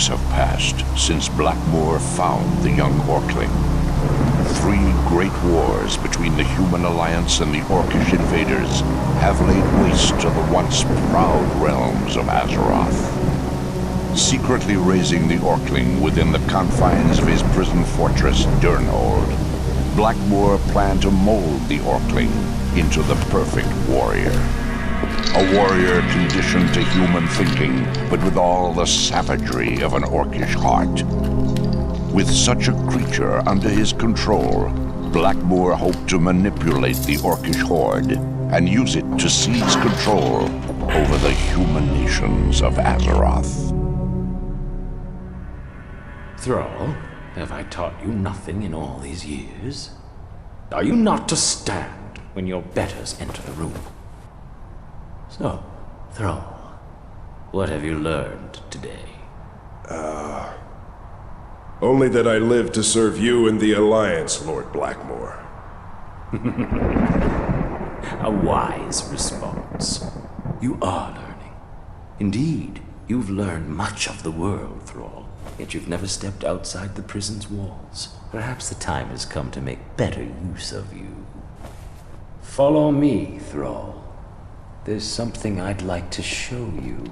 Have passed since Blackmoor found the young Orkling. 3 great wars between the human alliance and the Orcish invaders have laid waste to the once proud realms of Azeroth. Secretly raising the Orkling within the confines of his prison fortress, Durnholde, Blackmoor planned to mold the Orkling into the perfect warrior. A warrior conditioned to human thinking, but with all the savagery of an Orcish heart. With such a creature under his control, Blackmoor hoped to manipulate the Orcish horde and use it to seize control over the human nations of Azeroth. Thrall, have I taught you nothing in all these years? Are you not to stand when your betters enter the room? So, Thrall, what have you learned today? Only that I live to serve you and the Alliance, Lord Blackmoor. A wise response. You are learning. Indeed, you've learned much of the world, Thrall, yet you've never stepped outside the prison's walls. Perhaps the time has come to make better use of you. Follow me, Thrall. There's something I'd like to show you.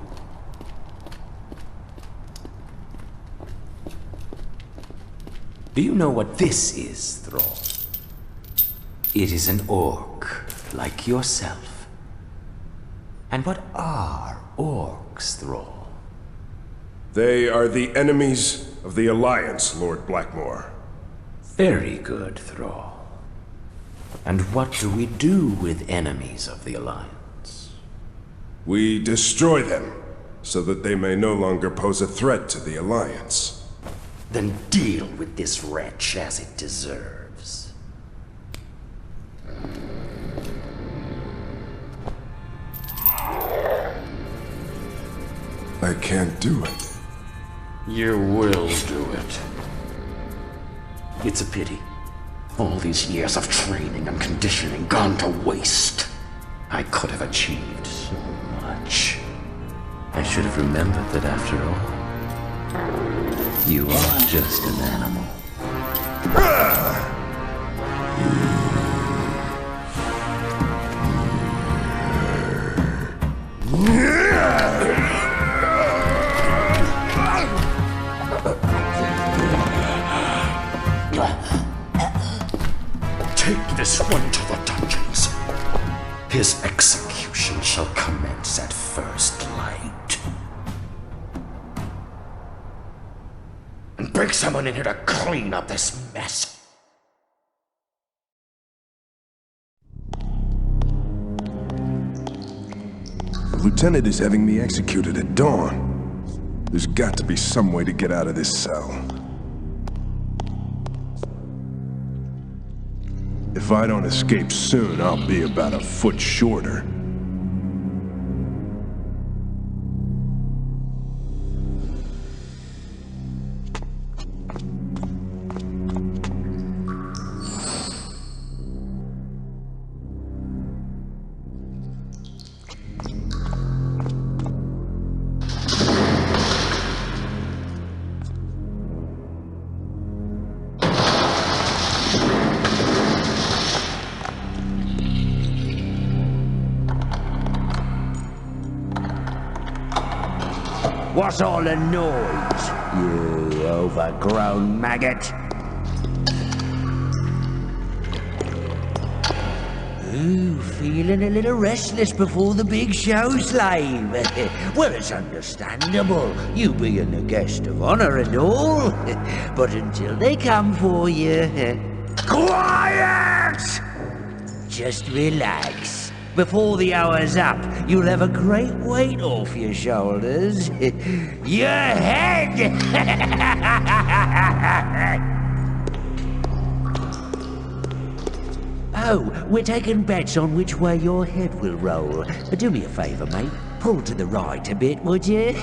Do you know what this is, Thrall? It is an orc, like yourself. And what are orcs, Thrall? They are the enemies of the Alliance, Lord Blackmoor. Very good, Thrall. And what do we do with enemies of the Alliance? We destroy them, so that they may no longer pose a threat to the Alliance. Then deal with this wretch as it deserves. I can't do it. You will do it. It's a pity. All these years of training and conditioning gone to waste. I could have achieved so much. I should have remembered that after all, you are just an animal. Take this one to the dungeons. His execution shall commence at first light. And bring someone in here to clean up this mess. The lieutenant is having me executed at dawn. There's got to be some way to get out of this cell. If I don't escape soon, I'll be about a foot shorter. What's all the noise, you overgrown maggot? Ooh, feeling a little restless before the big show, slave. Well, it's understandable, you being a guest of honor and all. But until they come for you... Quiet! Just relax. Before the hour's up, you'll have a great weight off your shoulders. Your head! Oh, we're taking bets on which way your head will roll. Do me a favor, mate. Pull to the right a bit, would you?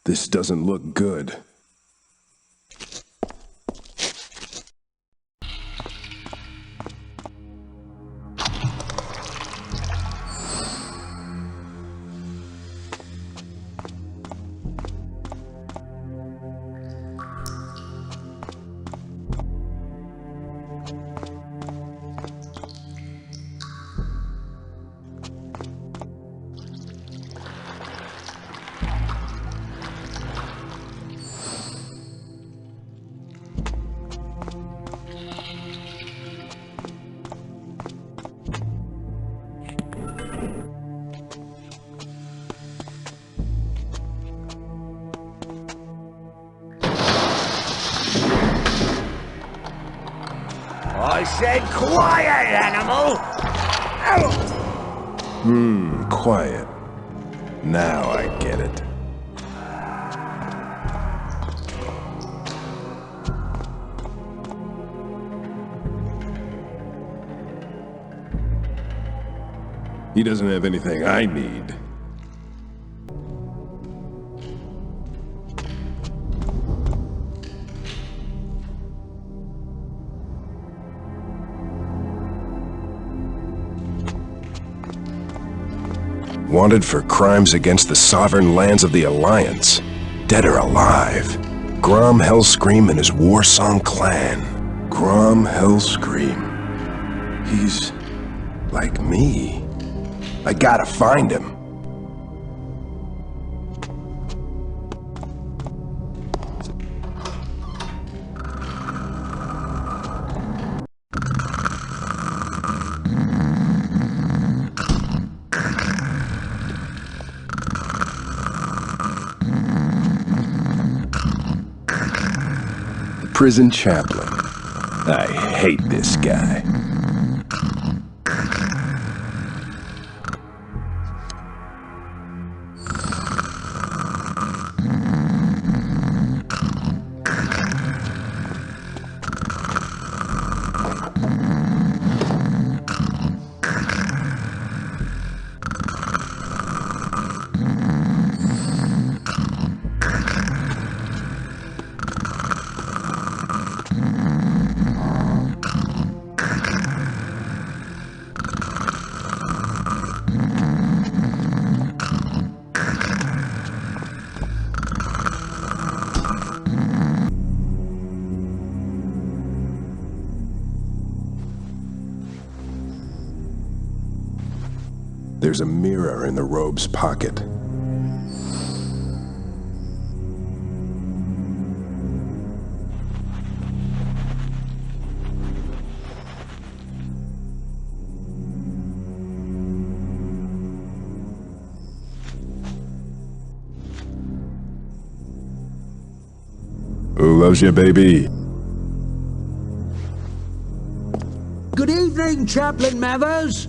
This doesn't look good. I said quiet, animal! Quiet. Now I get it. He doesn't have anything I need. Wanted for crimes against the sovereign lands of the Alliance. Dead or alive. Grom Hellscream and his Warsong clan. Grom Hellscream. He's... like me. I gotta find him. Prison chaplain. I hate this guy. There's a mirror in the robe's pocket. Who loves you, baby? Good evening, Chaplain Mathers.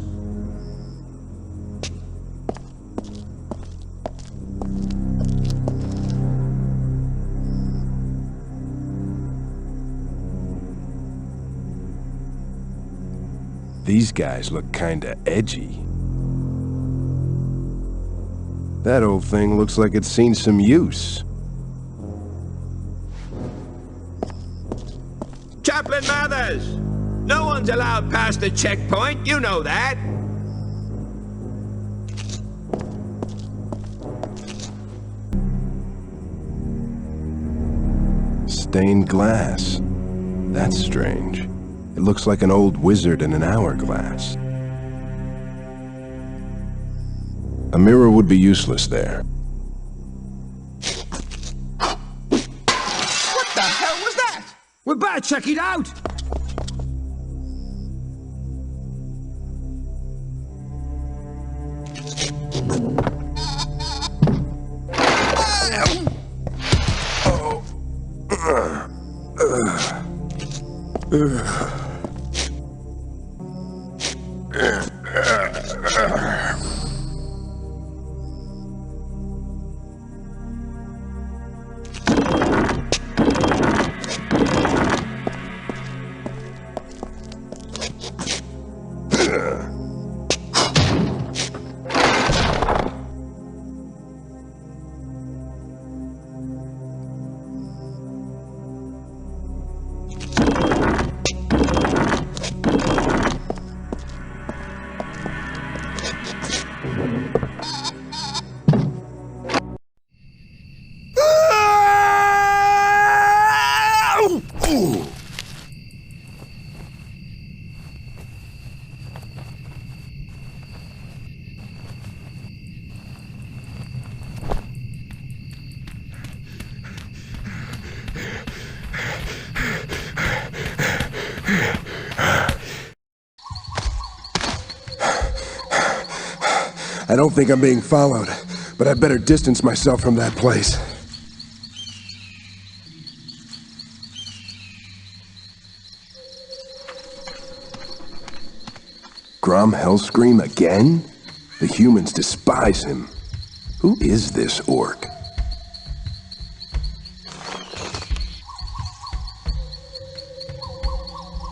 These guys look kinda edgy. That old thing looks like it's seen some use. Chaplain Mathers! No one's allowed past the checkpoint, you know that! Stained glass. That's strange. It looks like an old wizard in an hourglass. A mirror would be useless there. What the hell was that? We better check it out. I don't think I'm being followed, but I better distance myself from that place. Grom Hellscream again? The humans despise him. Who is this orc?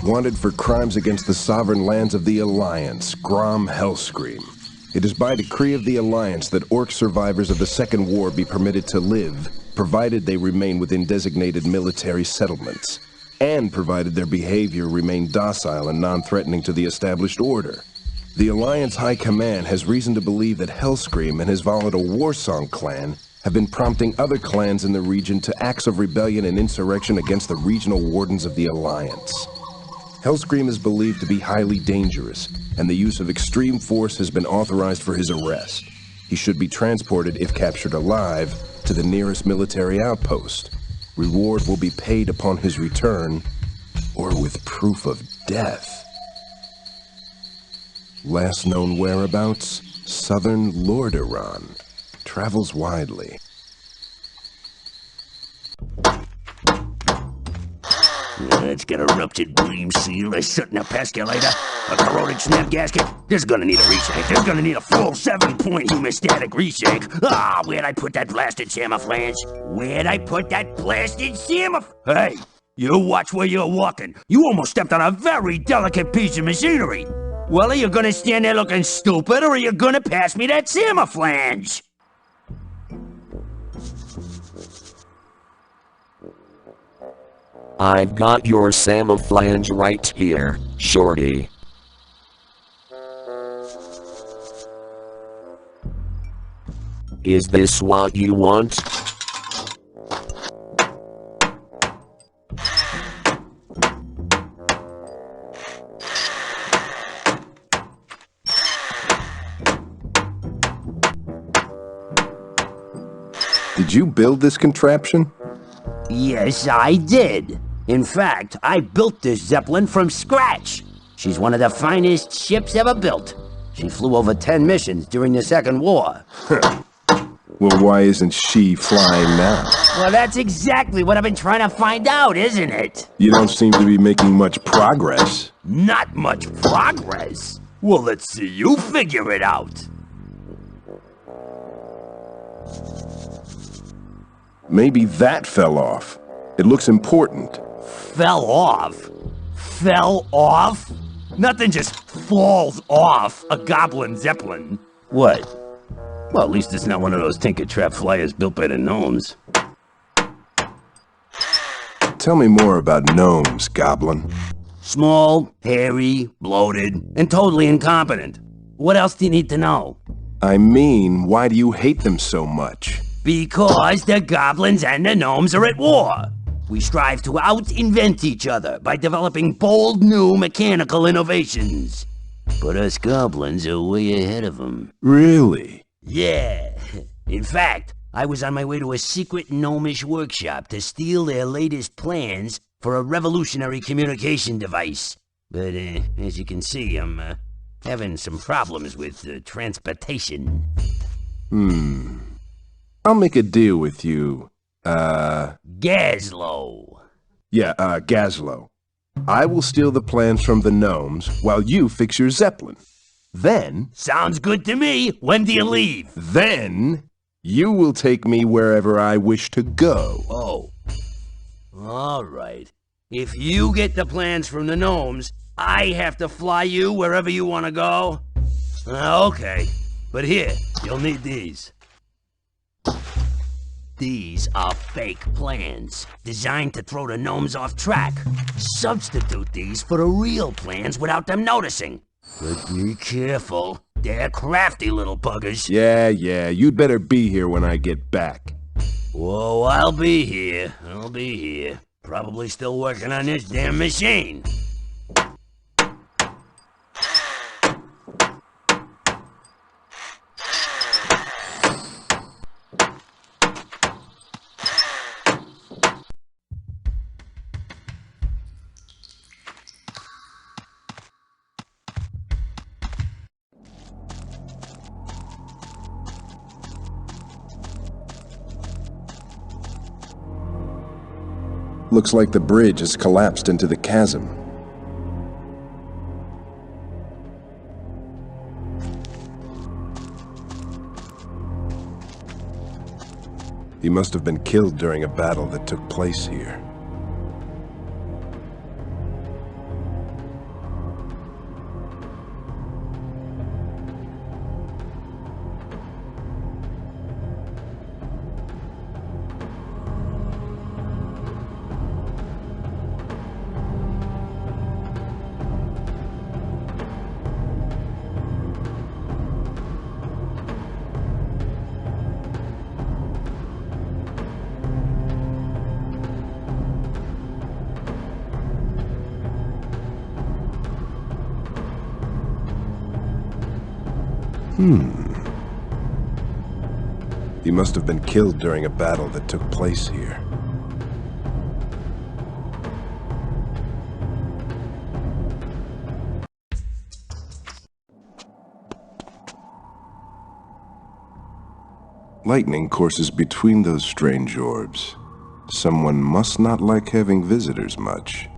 Wanted for crimes against the sovereign lands of the Alliance, Grom Hellscream. It is by decree of the Alliance that orc survivors of the Second War be permitted to live, provided they remain within designated military settlements, and provided their behavior remain docile and non-threatening to the established order. The Alliance High Command has reason to believe that Hellscream and his volatile Warsong clan have been prompting other clans in the region to acts of rebellion and insurrection against the regional wardens of the Alliance. Hellscream is believed to be highly dangerous, and the use of extreme force has been authorized for his arrest. He should be transported, if captured alive, to the nearest military outpost. Reward will be paid upon his return, or with proof of death. Last known whereabouts, Southern Lordaeron. Travels widely. Let's get a ruptured beam seal, a soot in a pesculator, a corroded snap gasket. This is gonna need a reshake. This is gonna need a full 7-point hemostatic reshake. Ah, where'd I put that blasted camouflage? Where'd I put that blasted Hey, you watch where you're walking. You almost stepped on a very delicate piece of machinery. Well, are you gonna stand there looking stupid, or are you gonna pass me that camouflage? I've got your camouflage right here, shorty. Is this what you want? Did you build this contraption? Yes, I did. In fact, I built this Zeppelin from scratch. She's one of the finest ships ever built. She flew over 10 missions during the Second War. Well, why isn't she flying now? Well, that's exactly what I've been trying to find out, isn't it? You don't seem to be making much progress. Not much progress? Well, let's see you figure it out. Maybe that fell off. It looks important. Fell off? Fell off? Nothing just falls off a goblin Zeppelin. What? Well, at least it's not one of those Tinker Trap flyers built by the gnomes. Tell me more about gnomes, Goblin. Small, hairy, bloated, and totally incompetent. What else do you need to know? I mean, why do you hate them so much? Because the goblins and the gnomes are at war. We strive to out-invent each other by developing bold new mechanical innovations. But us goblins are way ahead of them. Really? Yeah. In fact, I was on my way to a secret gnomish workshop to steal their latest plans for a revolutionary communication device. But as you can see, I'm having some problems with transportation. I'll make a deal with you. Gazlow. Yeah, Gazlow. I will steal the plans from the gnomes while you fix your Zeppelin. Then... Sounds good to me. When do you leave? Then, you will take me wherever I wish to go. Oh. All right. If you get the plans from the gnomes, I have to fly you wherever you want to go? Okay. But here, you'll need these. These are fake plans, designed to throw the gnomes off track. Substitute these for the real plans without them noticing. But be careful. They're crafty little buggers. Yeah, you'd better be here when I get back. Whoa, I'll be here. Probably still working on this damn machine. Looks like the bridge has collapsed into the chasm. He must have been killed during a battle that took place here. He must have been killed during a battle that took place here. Lightning courses between those strange orbs. Someone must not like having visitors much.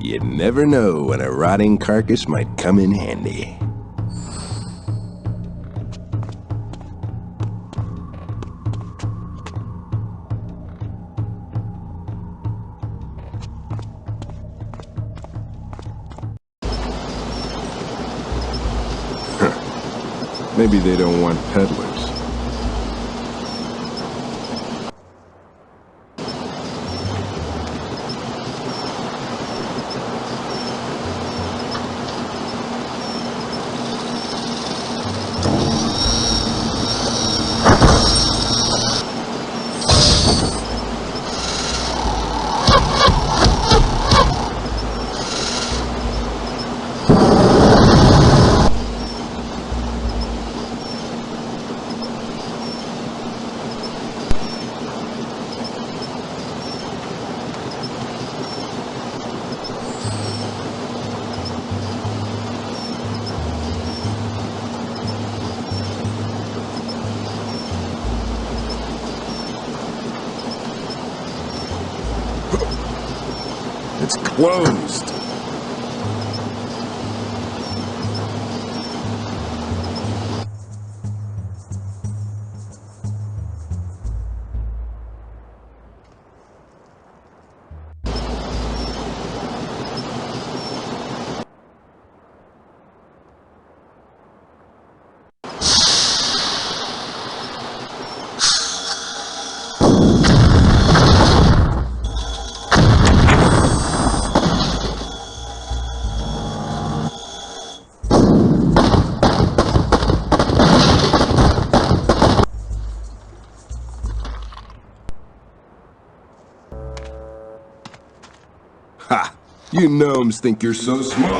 You never know when a rotting carcass might come in handy. Maybe they don't want peddlers. It's closed. Ha! You gnomes think you're so smart.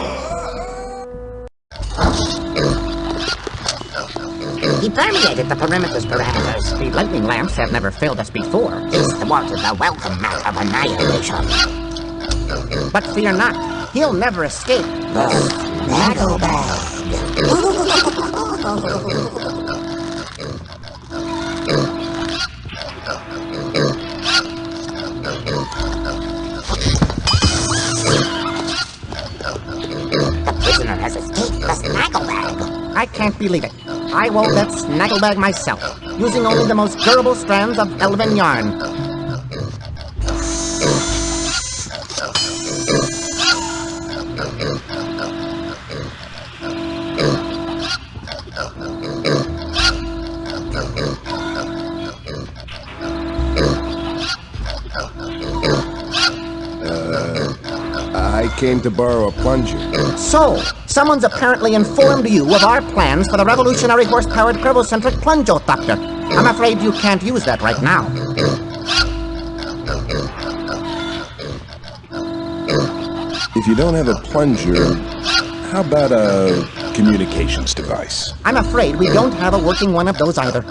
He permeated the perimeter's parameters. The lightning lamps have never failed us before. This thwarted the welcome mat of annihilation. But fear not, he'll never escape the Snaggle Bag. Has escaped the Snaggle Bag. I can't believe it. I wove that Snaggle Bag myself, using only the most durable strands of elven yarn. I came to borrow a plunger. So, someone's apparently informed you of our plans for the revolutionary horse-powered Kervocentric Plungeothopter. I'm afraid you can't use that right now. If you don't have a plunger, how about a communications device? I'm afraid we don't have a working one of those either.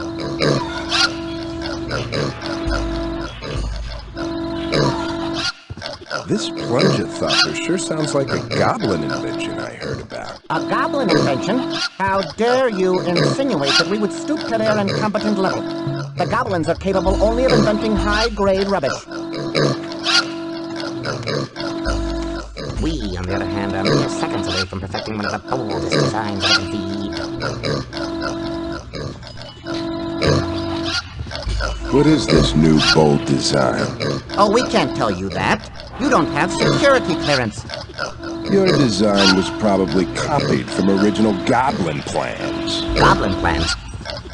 This Plungeothopter sure sounds like a goblin invention I heard about. A goblin invention? How dare you insinuate that we would stoop to their incompetent level? The goblins are capable only of inventing high-grade rubbish. We, on the other hand, are mere seconds away from perfecting one of the boldest designs I can feed. What is this new bold design? Oh, we can't tell you that. You don't have security clearance. Your design was probably copied from original goblin plans. Goblin plans?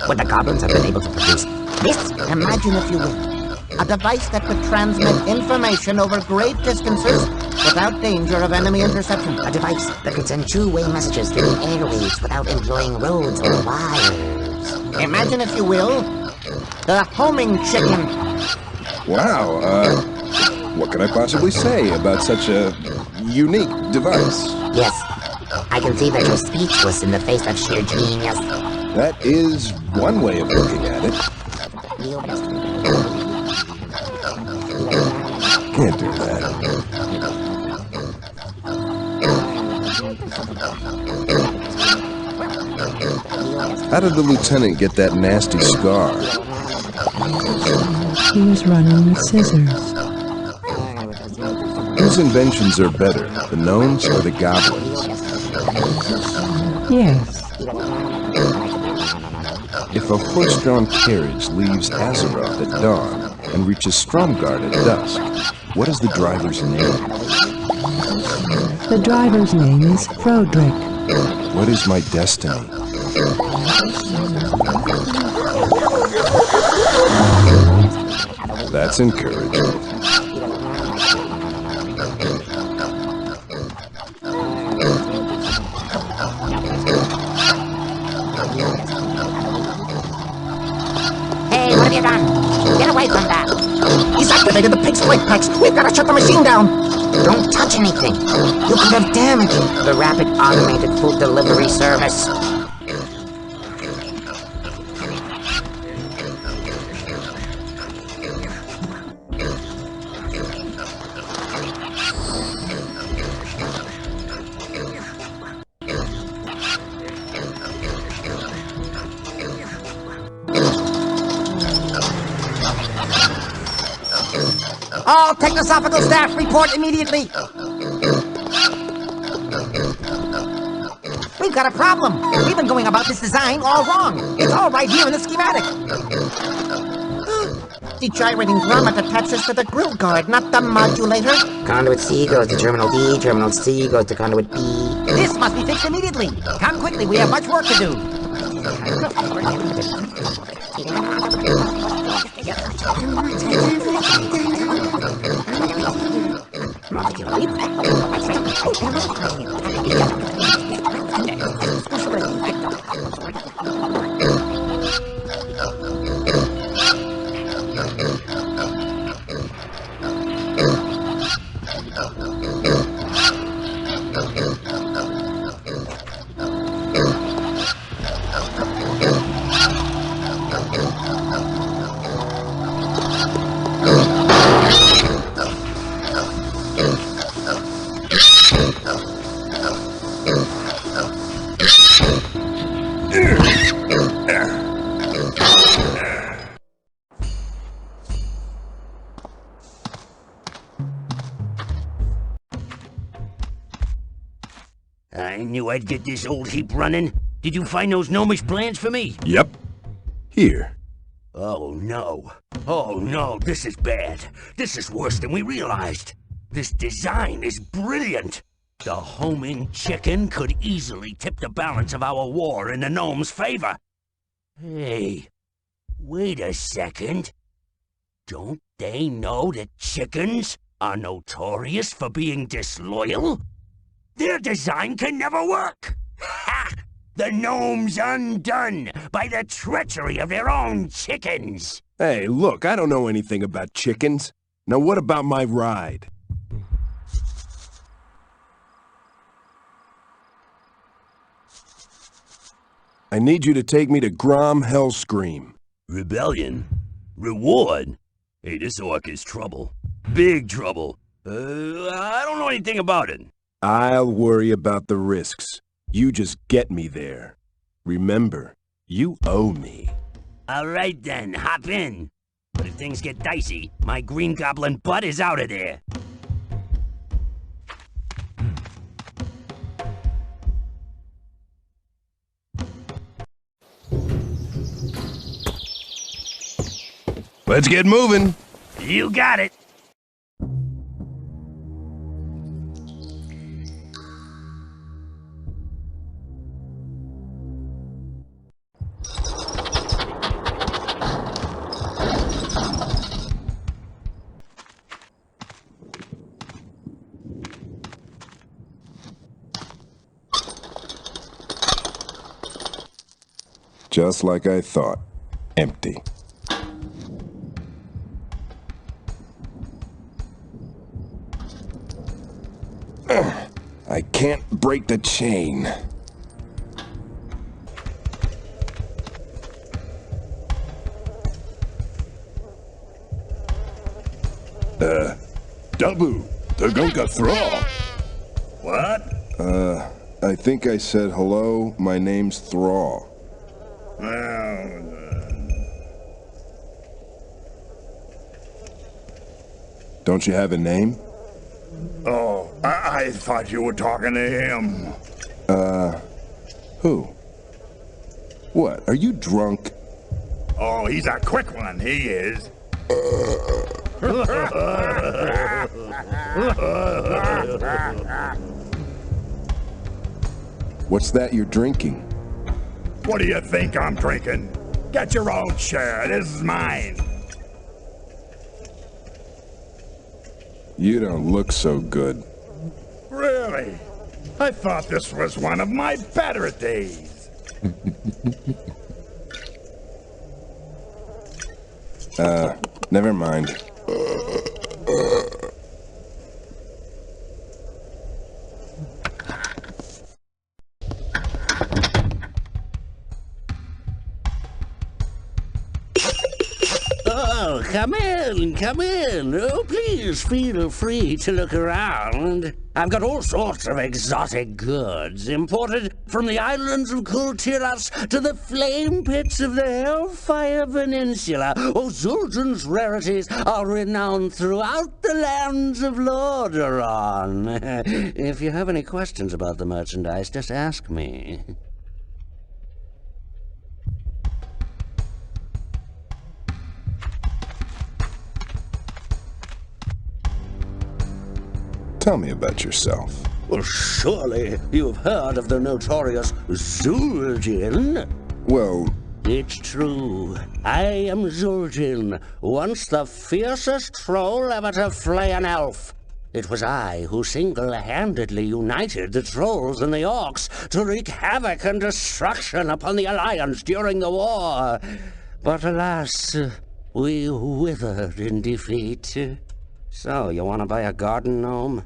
Would the goblins have been able to produce this? Imagine, if you will, a device that could transmit information over great distances without danger of enemy interception. A device that could send two-way messages through the airwaves without employing roads or wires. Imagine, if you will, the homing chicken. Wow, what can I possibly say about such a unique device? Yes, I can see that you're speechless in the face of sheer genius. That is one way of looking at it. Can't do that. How did the lieutenant get that nasty scar? He was running with scissors. Whose inventions are better, the gnomes or the goblins? Yes. If a horse-drawn carriage leaves Azeroth at dawn and reaches Stromgarde at dusk, what is the driver's name? The driver's name is Frodrick. What is my destiny? That's encouraging. Hey, what have you done? Get away from that! He's activated the pig's flight packs! We've got to shut the machine down! Don't touch anything! You could have damaged the rapid automated food delivery service. All technosophical staff, report immediately! We've got a problem! We've been going about this design all wrong! It's all right here in the schematic! The gyrating grommet attaches to the grill guard, not the modulator. Conduit C goes to Terminal D, Terminal C goes to Conduit B. This must be fixed immediately! Come quickly, we have much work to do! I knew I'd get this old heap running. Did you find those gnomish plans for me? Yep. Here. Oh no. Oh no, this is bad. This is worse than we realized. This design is brilliant. The homing chicken could easily tip the balance of our war in the gnomes' favor. Hey, wait a second. Don't they know that chickens are notorious for being disloyal? Their design can never work! Ha! The gnomes undone by the treachery of their own chickens! Hey, look, I don't know anything about chickens. Now what about my ride? I need you to take me to Grom Hellscream. Rebellion? Reward? Hey, this orc is trouble. Big trouble. I don't know anything about it. I'll worry about the risks. You just get me there. Remember, you owe me. All right then, hop in. But if things get dicey, my green goblin butt is out of there. Let's get moving. You got it. Just like I thought. Empty. I can't break the chain. Dabu, Tagunka Thrall. What? I think I said hello, my name's Thrall. Don't you have a name? Oh, I thought you were talking to him. Who? What, are you drunk? Oh, he's a quick one, he is. What's that you're drinking? What do you think I'm drinking? Get your own share. This is mine. You don't look so good. Really? I thought this was one of my better days. Never mind. Oh, come in, come in. Oh, please feel free to look around. I've got all sorts of exotic goods imported from the islands of Kultiras to the flame pits of the Hellfire Peninsula. Oh, Zul'jin's rarities are renowned throughout the lands of Lordaeron. If you have any questions about the merchandise, just ask me. Tell me about yourself. Well, surely you've heard of the notorious Zul'jin. Well, it's true. I am Zul'jin, once the fiercest troll ever to flay an elf. It was I who single-handedly united the trolls and the orcs to wreak havoc and destruction upon the Alliance during the war. But alas, we withered in defeat. So, you want to buy a garden gnome?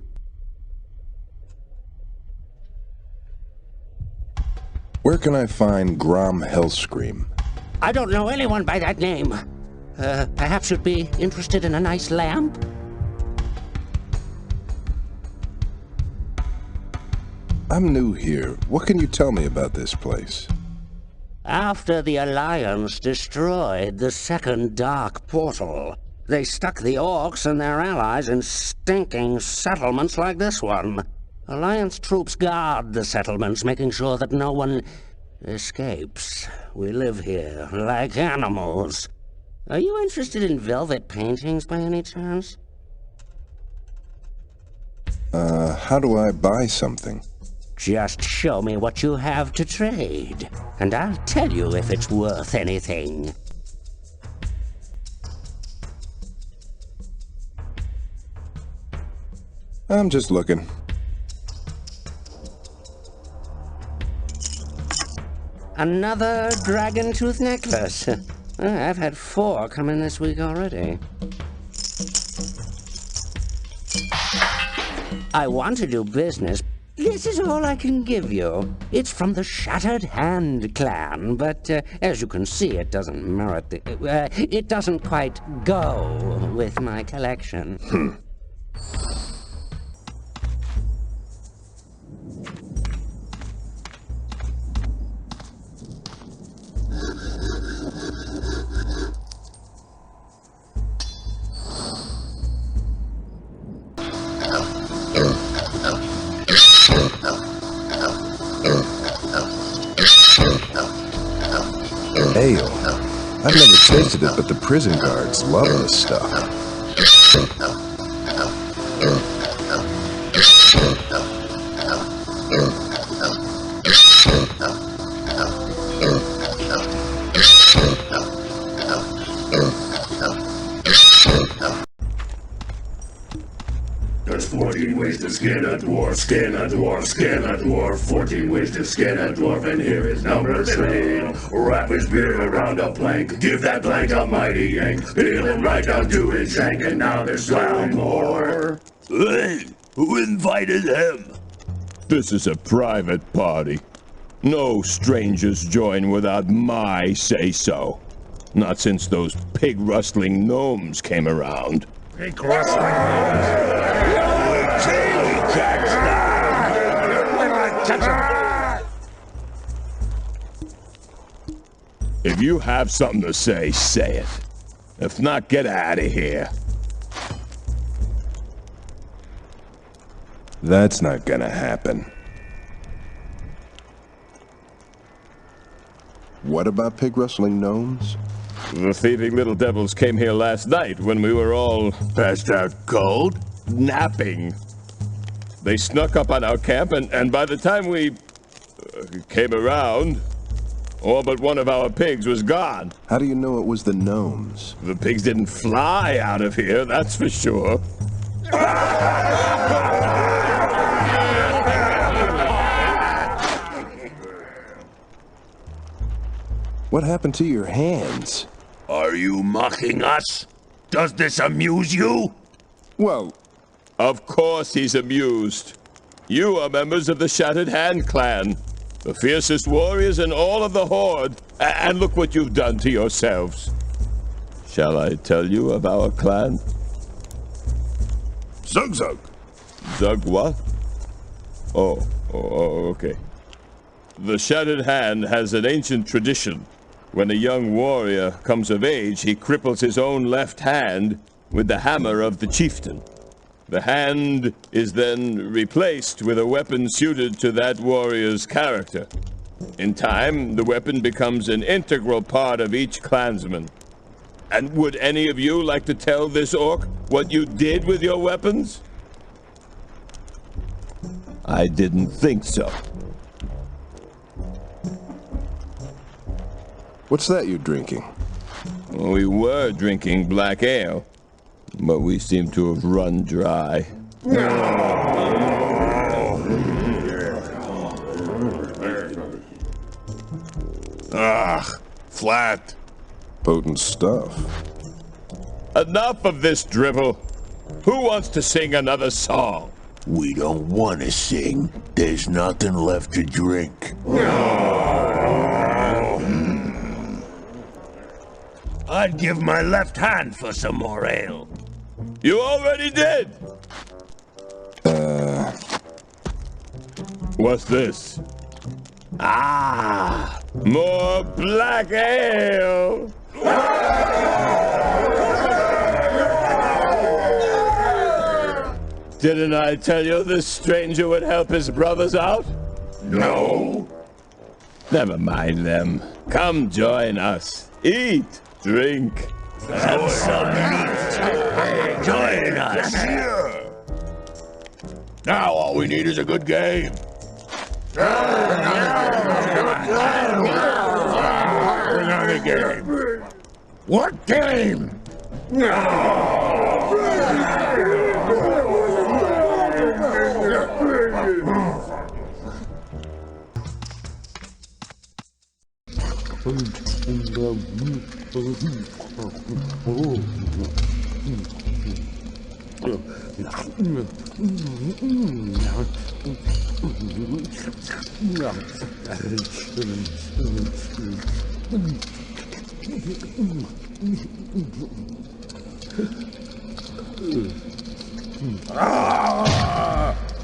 where can I find Grom Hellscream? I don't know anyone by that name. Perhaps you'd be interested in a nice lamp? I'm new here. What can you tell me about this place? After the Alliance destroyed the second Dark Portal, they stuck the orcs and their allies in stinking settlements like this one. Alliance troops guard the settlements, making sure that no one escapes. We live here like animals. Are you interested in velvet paintings by any chance? How do I buy something? Just show me what you have to trade, and I'll tell you if it's worth anything. I'm just looking. Another dragon tooth necklace. I've had 4 come in this week already. I want to do business. This is all I can give you. It's from the Shattered Hand clan, but as you can see, it doesn't merit the... it doesn't quite go with my collection. Ale. I've never tasted it, but the prison guards love this stuff. There's 14 ways to skin a dwarf, skin a dwarf, skin a dwarf. 14 ways to skin a dwarf, and here is number 3. Wrap his beard around a plank, give that plank a mighty yank, peel him right down to his shank, and now there's 12 more. Hey, who invited him? This is a private party. No strangers join without my say-so. Not since those pig-rustling gnomes came around. Pig-rustling gnomes? If you have something to say, say it. If not, get out of here. That's not gonna happen. What about pig-rustling gnomes? The thieving little devils came here last night when we were all passed out cold, napping. They snuck up on our camp, and by the time we came around, All but one of our pigs was gone. How do you know it was the gnomes? The pigs didn't fly out of here, that's for sure. What happened to your hands? Are you mocking us? Does this amuse you? Well, of course he's amused. You are members of the Shattered Hand clan, the fiercest warriors in all of the Horde. And look what you've done to yourselves. Shall I tell you of our clan? Zug Zug. Zug what? Oh, okay. The Shattered Hand has an ancient tradition. When a young warrior comes of age, he cripples his own left hand with the hammer of the chieftain. The hand is then replaced with a weapon suited to that warrior's character. In time, the weapon becomes an integral part of each clansman. And would any of you like to tell this orc what you did with your weapons? I didn't think so. What's that you're drinking? We were drinking black ale, but we seem to have run dry. Flat. Potent stuff. Enough of this dribble. Who wants to sing another song? We don't want to sing. There's nothing left to drink. I'd give my left hand for some more ale. You already did. What's this? Ah, more black ale. Didn't I tell you this stranger would help his brothers out? No. Never mind them. Come join us. Eat, drink. Have some meat. Join us. Now all we need is a good game. Another game. What game?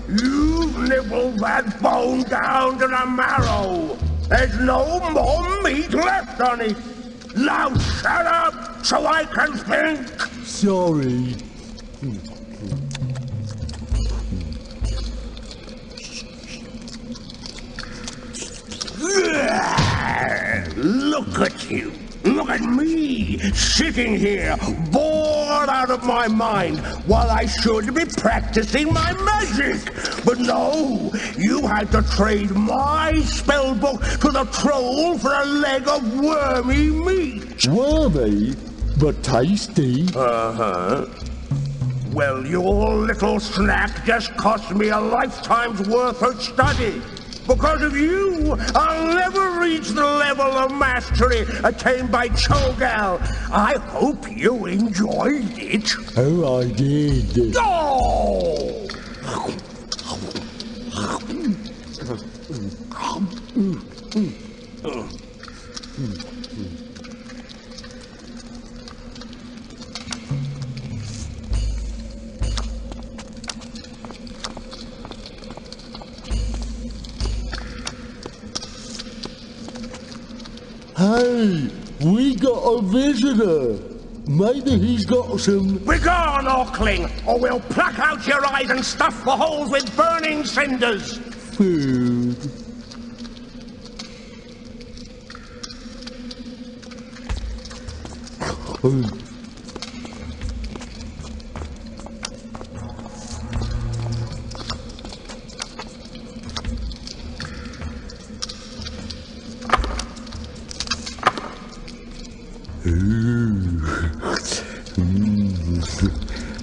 You've nibbled that bone down to the marrow. There's no more meat left on it. Now shut up so I can think. Sorry. Look at you. Look at me, sitting here, bored out of my mind, while I should be practicing my magic. But no, you had to trade my spellbook to the troll for a leg of wormy meat. Wormy, but tasty. Uh-huh. Well, your little snack just cost me a lifetime's worth of study. Because of you, I'll never reach the level of mastery attained by Cho'Gall. I hope you enjoyed it. Oh, I did. Oh! Hey, we got a visitor. Maybe he's got some... Begone, Orkling, or we'll pluck out your eyes and stuff the holes with burning cinders. Food.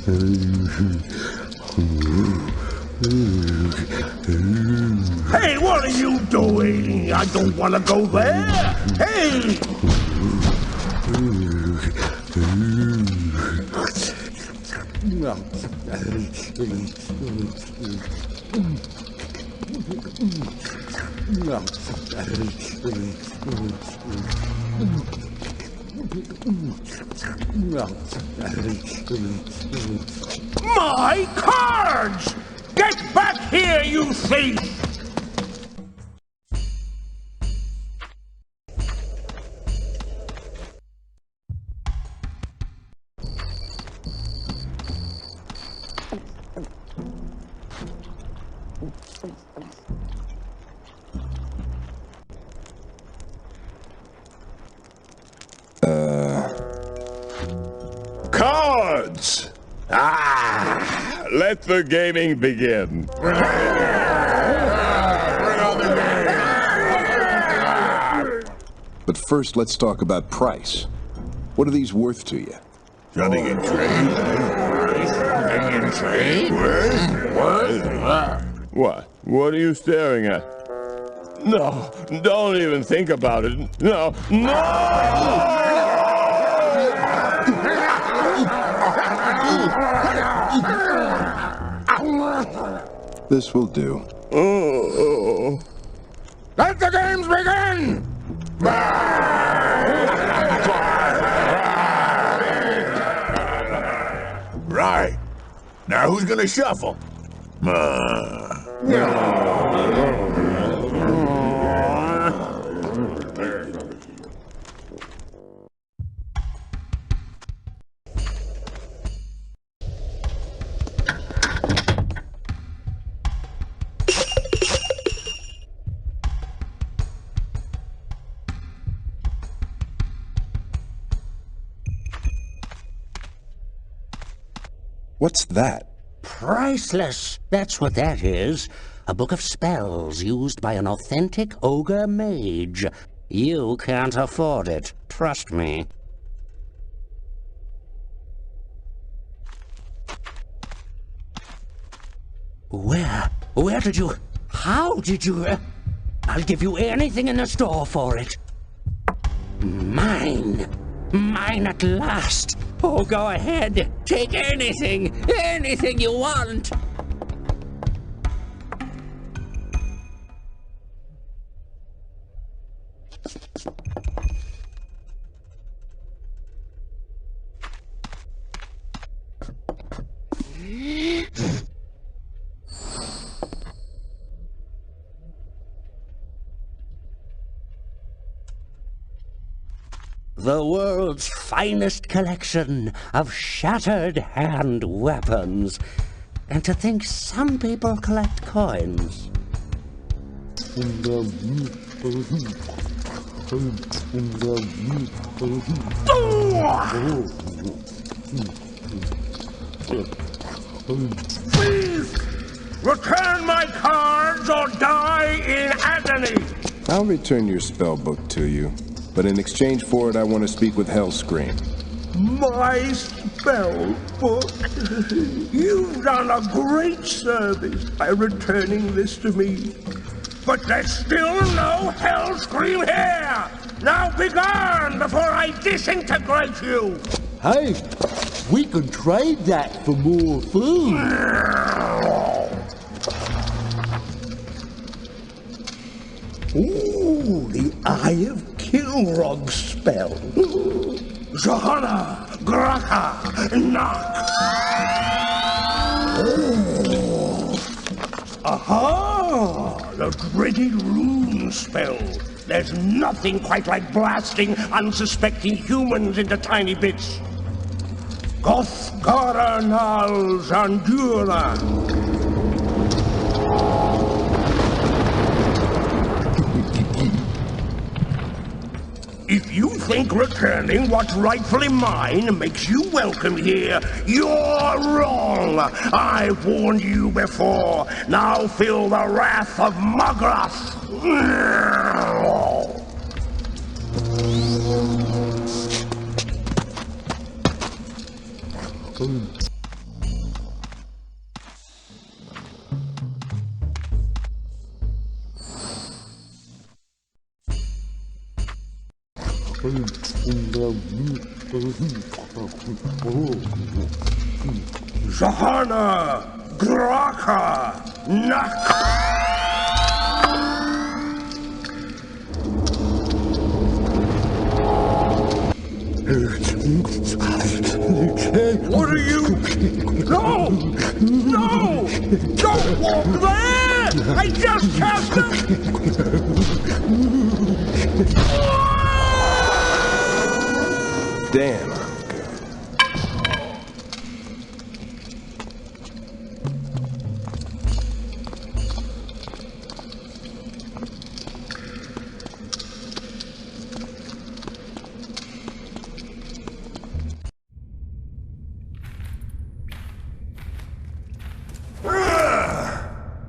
Hey, what are you doing? I don't want to go there. Hey! My cards! Get back here, you thief! Cards! Ah! Let the gaming begin. But first, let's talk about price. What are these worth to you? Nothing in trade. Nothing in trade? What? What are you staring at? No, don't even think about it. No, no! This will do. Oh. Let the games begin! Right. Now who's gonna shuffle? What's that? Priceless. That's what that is. A book of spells used by an authentic ogre mage. You can't afford it. Trust me. Where did you... How did you... I'll give you anything in the store for it. Mine. Mine at last. Oh, go ahead. Take anything. Anything you want. The world's finest collection of shattered hand weapons. And to think some people collect coins. Please! Return my cards or die in agony! I'll return your spellbook to you. But in exchange for it, I want to speak with Hellscream. My spell book? You've done a great service by returning this to me. But there's still no Hellscream here! Now begone before I disintegrate you! Hey, we can trade that for more food. Ooh, the Eye of Kilrog spell. Johanna, Graka, Knock. Aha! The dreaded rune spell. There's nothing quite like blasting unsuspecting humans into tiny bits. Gothgara Nals Andura. If you think returning what's rightfully mine makes you welcome here, you're wrong. I've warned you before. Now feel the wrath of Mograth. Zahana! Graka! Nak! What are you? No! No! Don't walk there! I just cast him! Damn.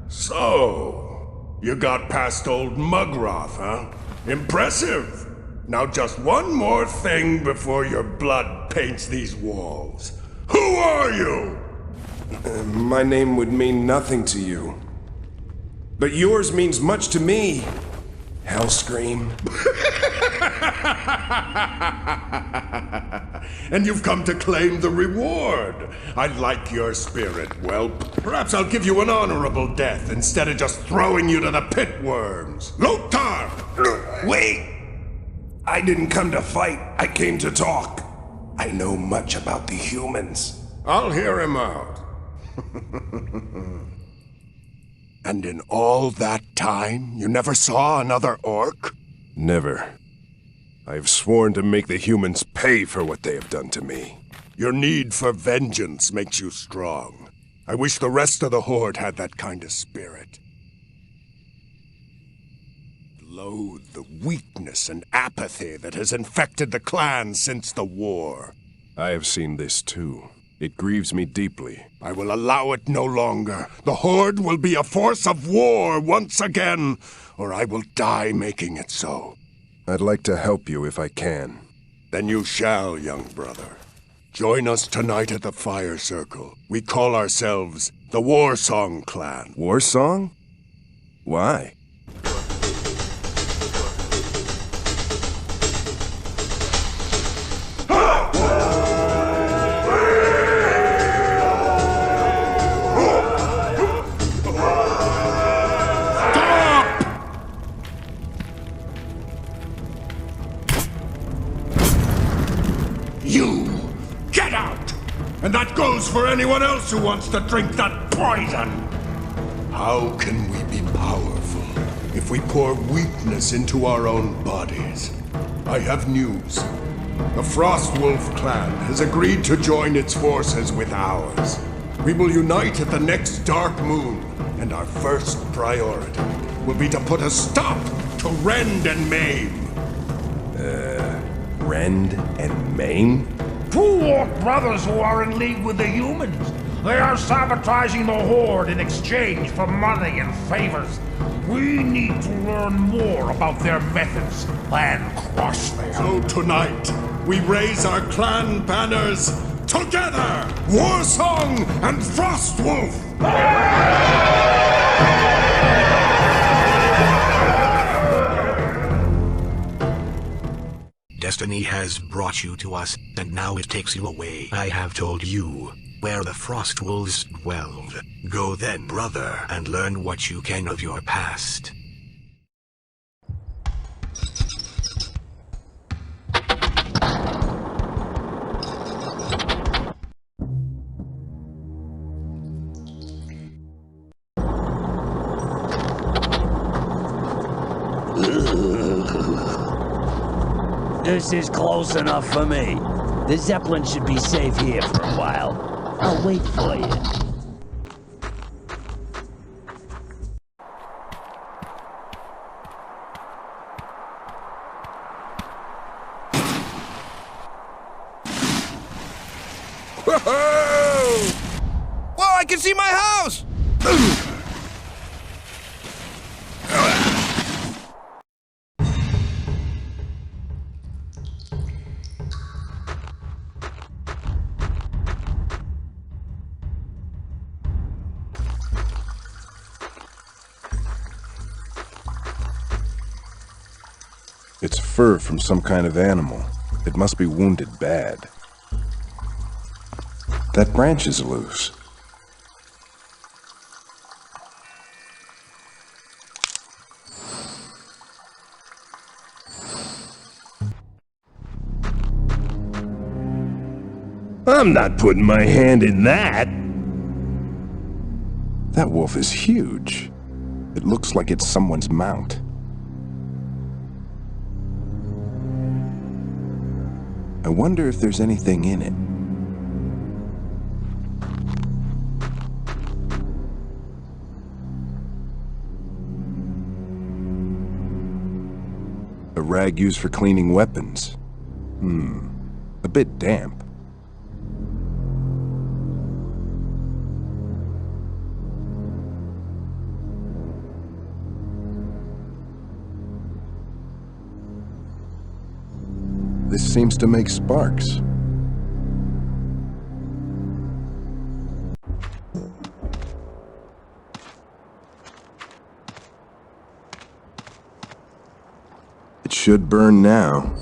So, you got past old Mugroth, huh? Impressive! Now just one more thing before your blood paints these walls. Who are you? My name would mean nothing to you. But yours means much to me, Hellscream. And you've come to claim the reward. I like your spirit, whelp. Perhaps I'll give you an honorable death instead of just throwing you to the pit worms. Lothar! Wait! I didn't come to fight, I came to talk. I know much about the humans. I'll hear him out. And in all that time, you never saw another orc? Never. I've sworn to make the humans pay for what they have done to me. Your need for vengeance makes you strong. I wish the rest of the Horde had that kind of spirit. Loathe the weakness and apathy that has infected the clan since the war. I have seen this too. It grieves me deeply. I will allow it no longer. The Horde will be a force of war once again, or I will die making it so. I'd like to help you if I can. Then you shall, young brother. Join us tonight at the Fire Circle. We call ourselves the Warsong Clan. Warsong? Why? And that goes for anyone else who wants to drink that poison! How can we be powerful if we pour weakness into our own bodies? I have news. The Frostwolf clan has agreed to join its forces with ours. We will unite at the next dark moon, and our first priority will be to put a stop to rend and maim. Rend and maim? Two orc brothers who are in league with the humans. They are sabotaging the Horde in exchange for money and favors. We need to learn more about their methods and crush them. So tonight, we raise our clan banners together! Warsong and Frostwolf! Destiny has brought you to us, and now it takes you away. I have told you where the Frostwolves dwelled. Go then, brother, and learn what you can of your past. This is close enough for me. The Zeppelin should be safe here for a while. I'll wait for you. Whoa! Whoa, I can see my house! It's fur from some kind of animal. It must be wounded bad. That branch is loose. I'm not putting my hand in that. That wolf is huge. It looks like it's someone's mount. I wonder if there's anything in it. A rag used for cleaning weapons. A bit damp. This seems to make sparks. It should burn now.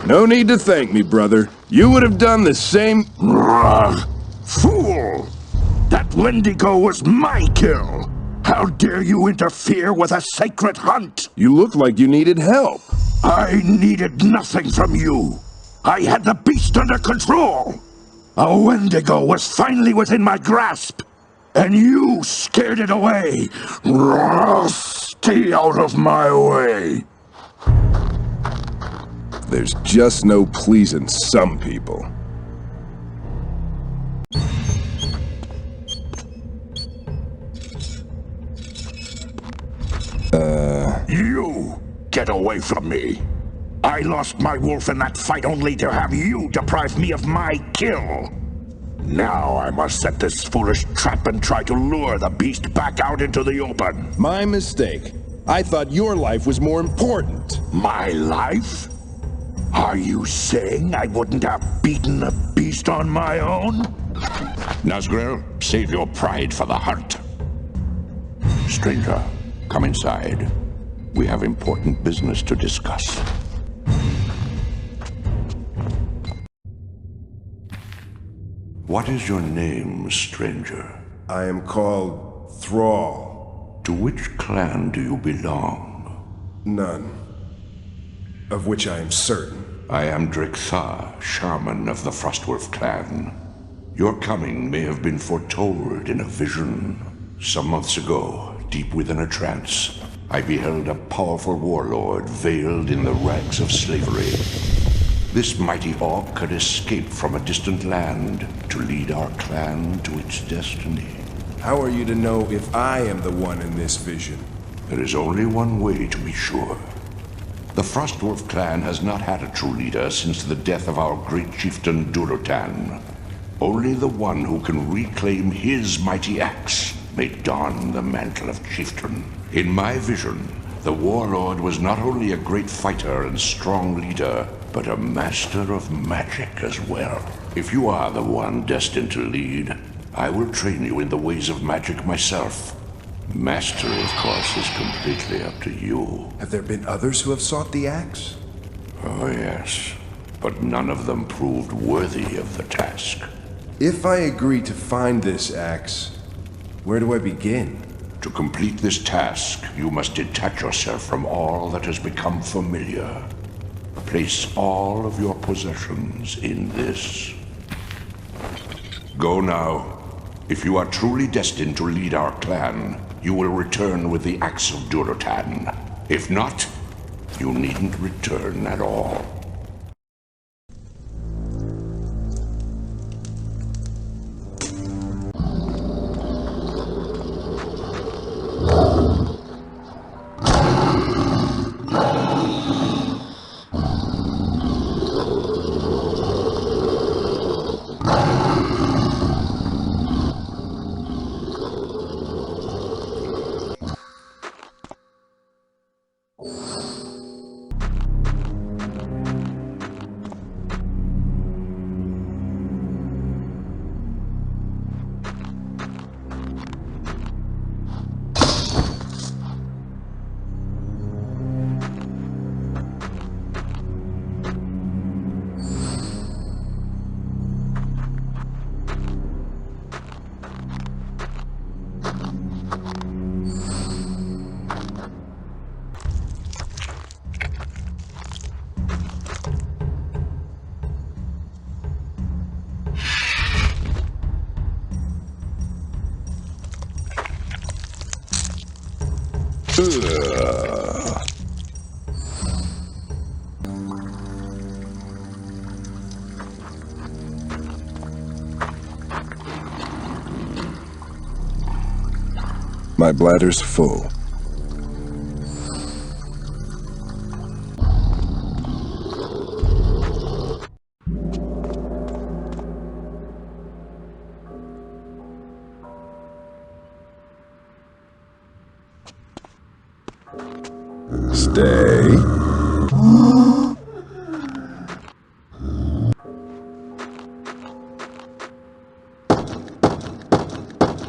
No need to thank me, brother. You would have done the same. Fool! That Wendigo was my kill! How dare you interfere with a sacred hunt? You look like you needed help. I needed nothing from you. I had the beast under control. A Wendigo was finally within my grasp, and you scared it away. Stay out of my way. There's just no pleasing some people. You! Get away from me! I lost my wolf in that fight only to have you deprive me of my kill! Now I must set this foolish trap and try to lure the beast back out into the open. My mistake. I thought your life was more important. My life? Are you saying I wouldn't have beaten the beast on my own? Nazgrel, save your pride for the hunt. Stranger, come inside. We have important business to discuss. What is your name, stranger? I am called Thrall. To which clan do you belong? None. Of which I am certain. I am Drekthar, shaman of the Frostwolf clan. Your coming may have been foretold in a vision. Some months ago, deep within a trance, I beheld a powerful warlord veiled in the rags of slavery. This mighty orc had escaped from a distant land to lead our clan to its destiny. How are you to know if I am the one in this vision? There is only one way to be sure. The Frostwolf clan has not had a true leader since the death of our great chieftain Durotan. Only the one who can reclaim his mighty axe may don the mantle of chieftain. In my vision, the warlord was not only a great fighter and strong leader, but a master of magic as well. If you are the one destined to lead, I will train you in the ways of magic myself. Mastery, of course, is completely up to you. Have there been others who have sought the axe? Oh, yes. But none of them proved worthy of the task. If I agree to find this axe, where do I begin? To complete this task, you must detach yourself from all that has become familiar. Place all of your possessions in this. Go now. If you are truly destined to lead our clan, you will return with the Axe of Durotan. If not, You needn't return at all. My bladder's full. Stay.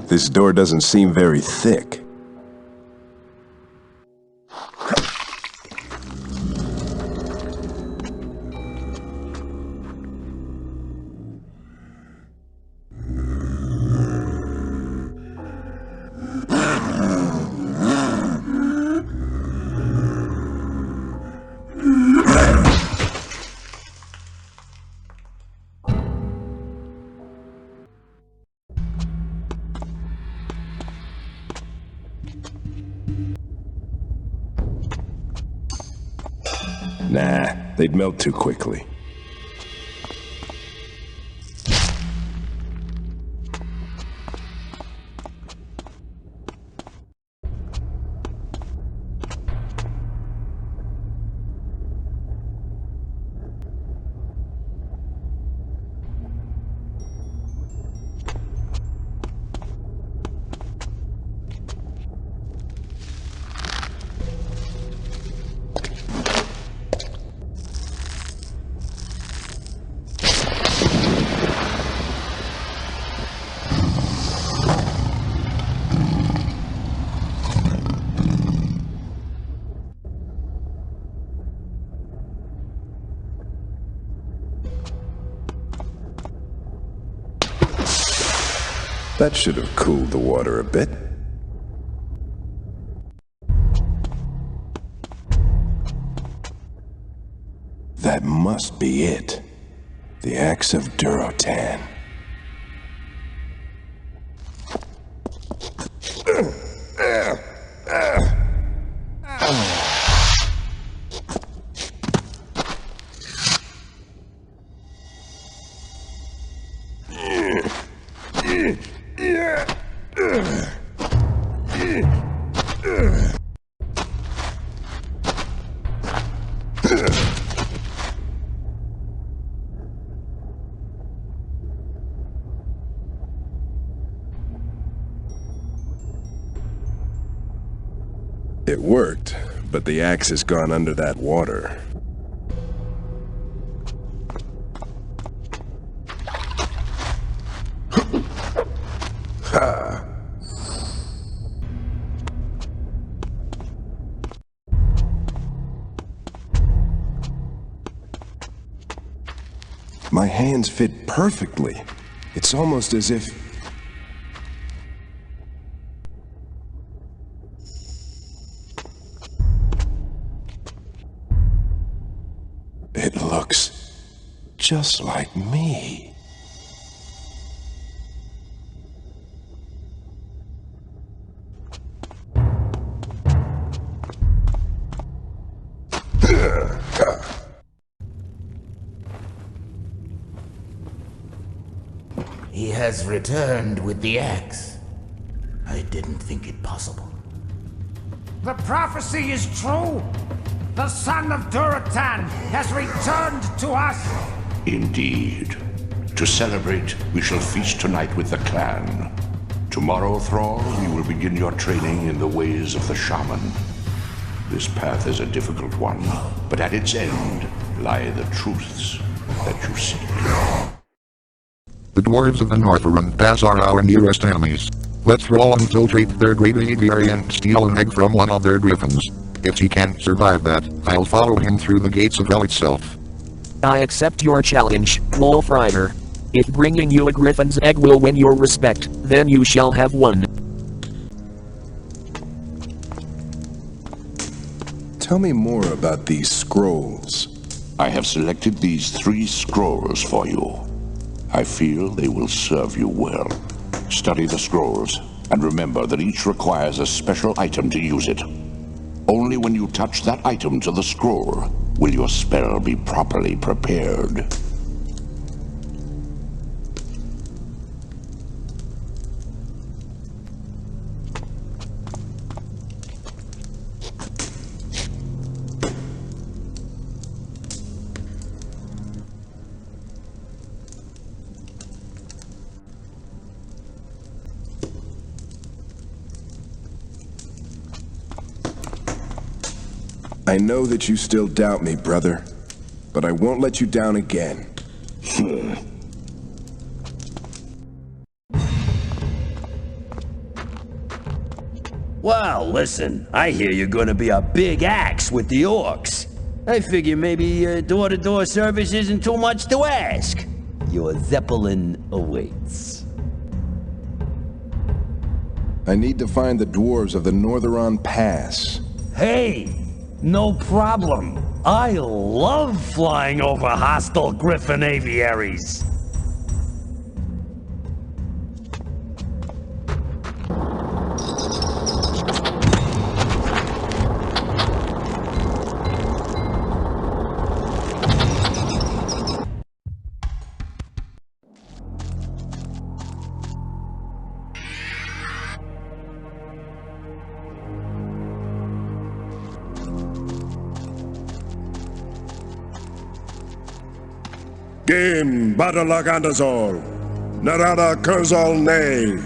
This door doesn't seem very thick. Nah, they'd melt too quickly. That should have cooled the water a bit. That must be it. The Axe of Durotan. It worked, but the axe has gone under that water. Ha! My hands fit perfectly. It's almost as if... It looks just like me. He has returned with the axe. I didn't think it possible. The prophecy is true. The son of Duratan has returned to us. Indeed. To celebrate, we shall feast tonight with the clan. Tomorrow, Thrall, you will begin your training in the ways of the shaman. This path is a difficult one, but at its end lie the truths that you seek. The dwarves of the Northrend Pass are our nearest enemies. Let Thrall infiltrate their great aviary and steal an egg from one of their griffins. If he can't survive that, I'll follow him through the gates of hell itself. I accept your challenge, Wolf Rider. If bringing you a griffin's egg will win your respect, then you shall have one. Tell me more about these scrolls. I have selected these 3 scrolls for you. I feel they will serve you well. Study the scrolls, and remember that each requires a special item to use it. Only when you touch that item to the scroll will your spell be properly prepared. I know that you still doubt me, brother, but I won't let you down again. Well, listen, I hear you're gonna be a big axe with the orcs. I figure maybe door-to-door service isn't too much to ask. Your Zeppelin awaits. I need to find the dwarves of the Northrend Pass. Hey! No problem. I love flying over hostile griffin aviaries. Game Badalagandazol, Narada Kurzal Nay.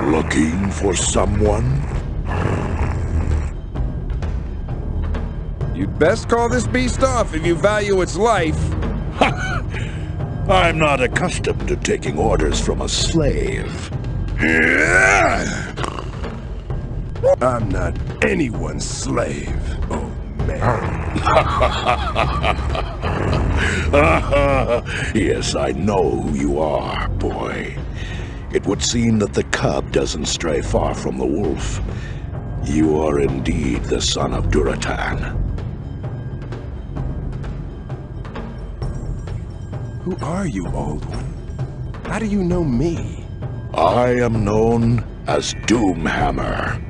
Looking for someone? You'd best call this beast off if you value its life. I'm not accustomed to taking orders from a slave. I'm not anyone's slave. Oh, man. Yes, I know who you are, boy. It would seem that the cub doesn't stray far from the wolf. You are indeed the son of Duratan. Who are you, old one? How do you know me? I am known as Doomhammer.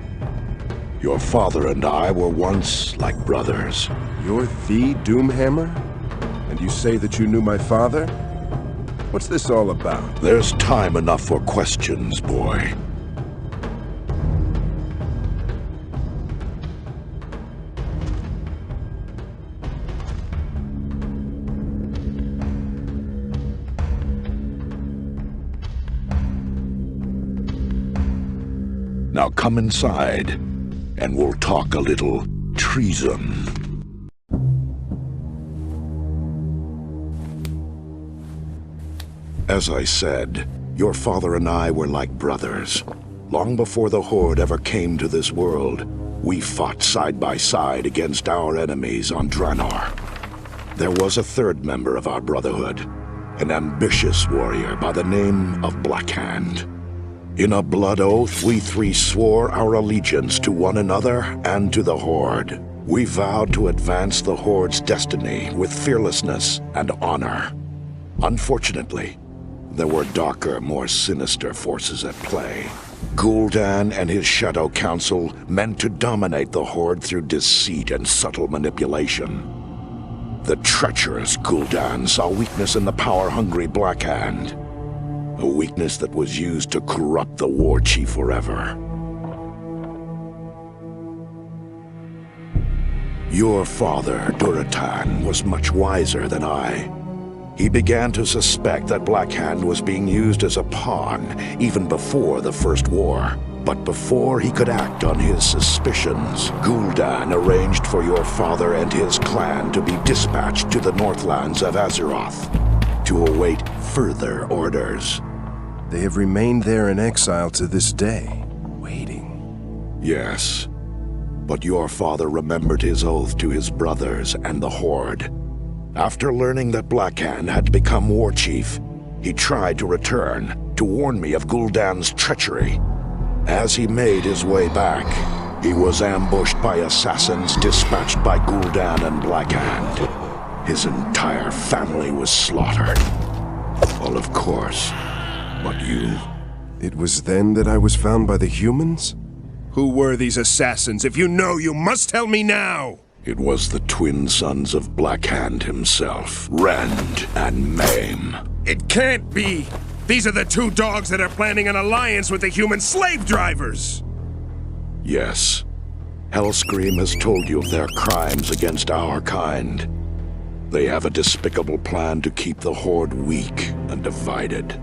Your father and I were once like brothers. You're the Doomhammer? And you say that you knew my father? What's this all about? There's time enough for questions, boy. come inside, and we'll talk a little treason. As I said, your father and I were like brothers. Long before the Horde ever came to this world, we fought side by side against our enemies on Durnholde. There was a third member of our brotherhood, an ambitious warrior by the name of Blackhand. In a blood oath, we three swore our allegiance to one another and to the Horde. We vowed to advance the Horde's destiny with fearlessness and honor. Unfortunately, there were darker, more sinister forces at play. Gul'dan and his Shadow Council meant to dominate the Horde through deceit and subtle manipulation. The treacherous Gul'dan saw weakness in the power-hungry Blackhand, a weakness that was used to corrupt the war chief forever. Your father, Duratan, was much wiser than I. He began to suspect that Blackhand was being used as a pawn, even before the First War. But before he could act on his suspicions, Gul'dan arranged for your father and his clan to be dispatched to the Northlands of Azeroth to await further orders. They have remained there in exile to this day, waiting. Yes, but your father remembered his oath to his brothers and the Horde. After learning that Blackhand had become war chief, he tried to return to warn me of Gul'dan's treachery. As he made his way back, he was ambushed by assassins dispatched by Gul'dan and Blackhand. His entire family was slaughtered. Well, of course, but you... It was then that I was found by the humans? Who were these assassins? If you know, you must tell me now! It was the twin sons of Blackhand himself, Rend and Maim. It can't be! These are the two dogs that are planning an alliance with the human slave drivers! Yes. Hellscream has told you of their crimes against our kind. They have a despicable plan to keep the Horde weak and divided.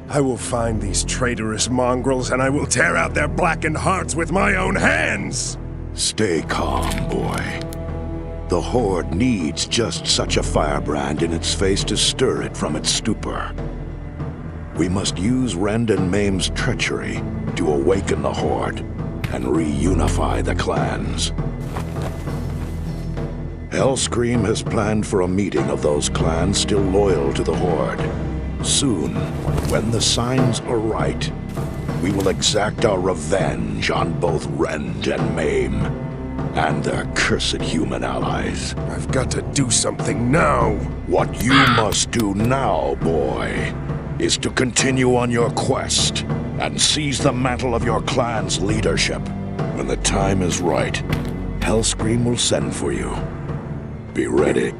I will find these traitorous mongrels and I will tear out their blackened hearts with my own hands! Stay calm, boy. The Horde needs just such a firebrand in its face to stir it from its stupor. We must use Rend and Maim's treachery to awaken the Horde and reunify the clans. Hellscream has planned for a meeting of those clans still loyal to the Horde. Soon, when the signs are right, we will exact our revenge on both Rend and Maim, and their cursed human allies. I've got to do something now. What you must do now, boy, is to continue on your quest and seize the mantle of your clan's leadership. When the time is right, Hellscream will send for you. Be ready.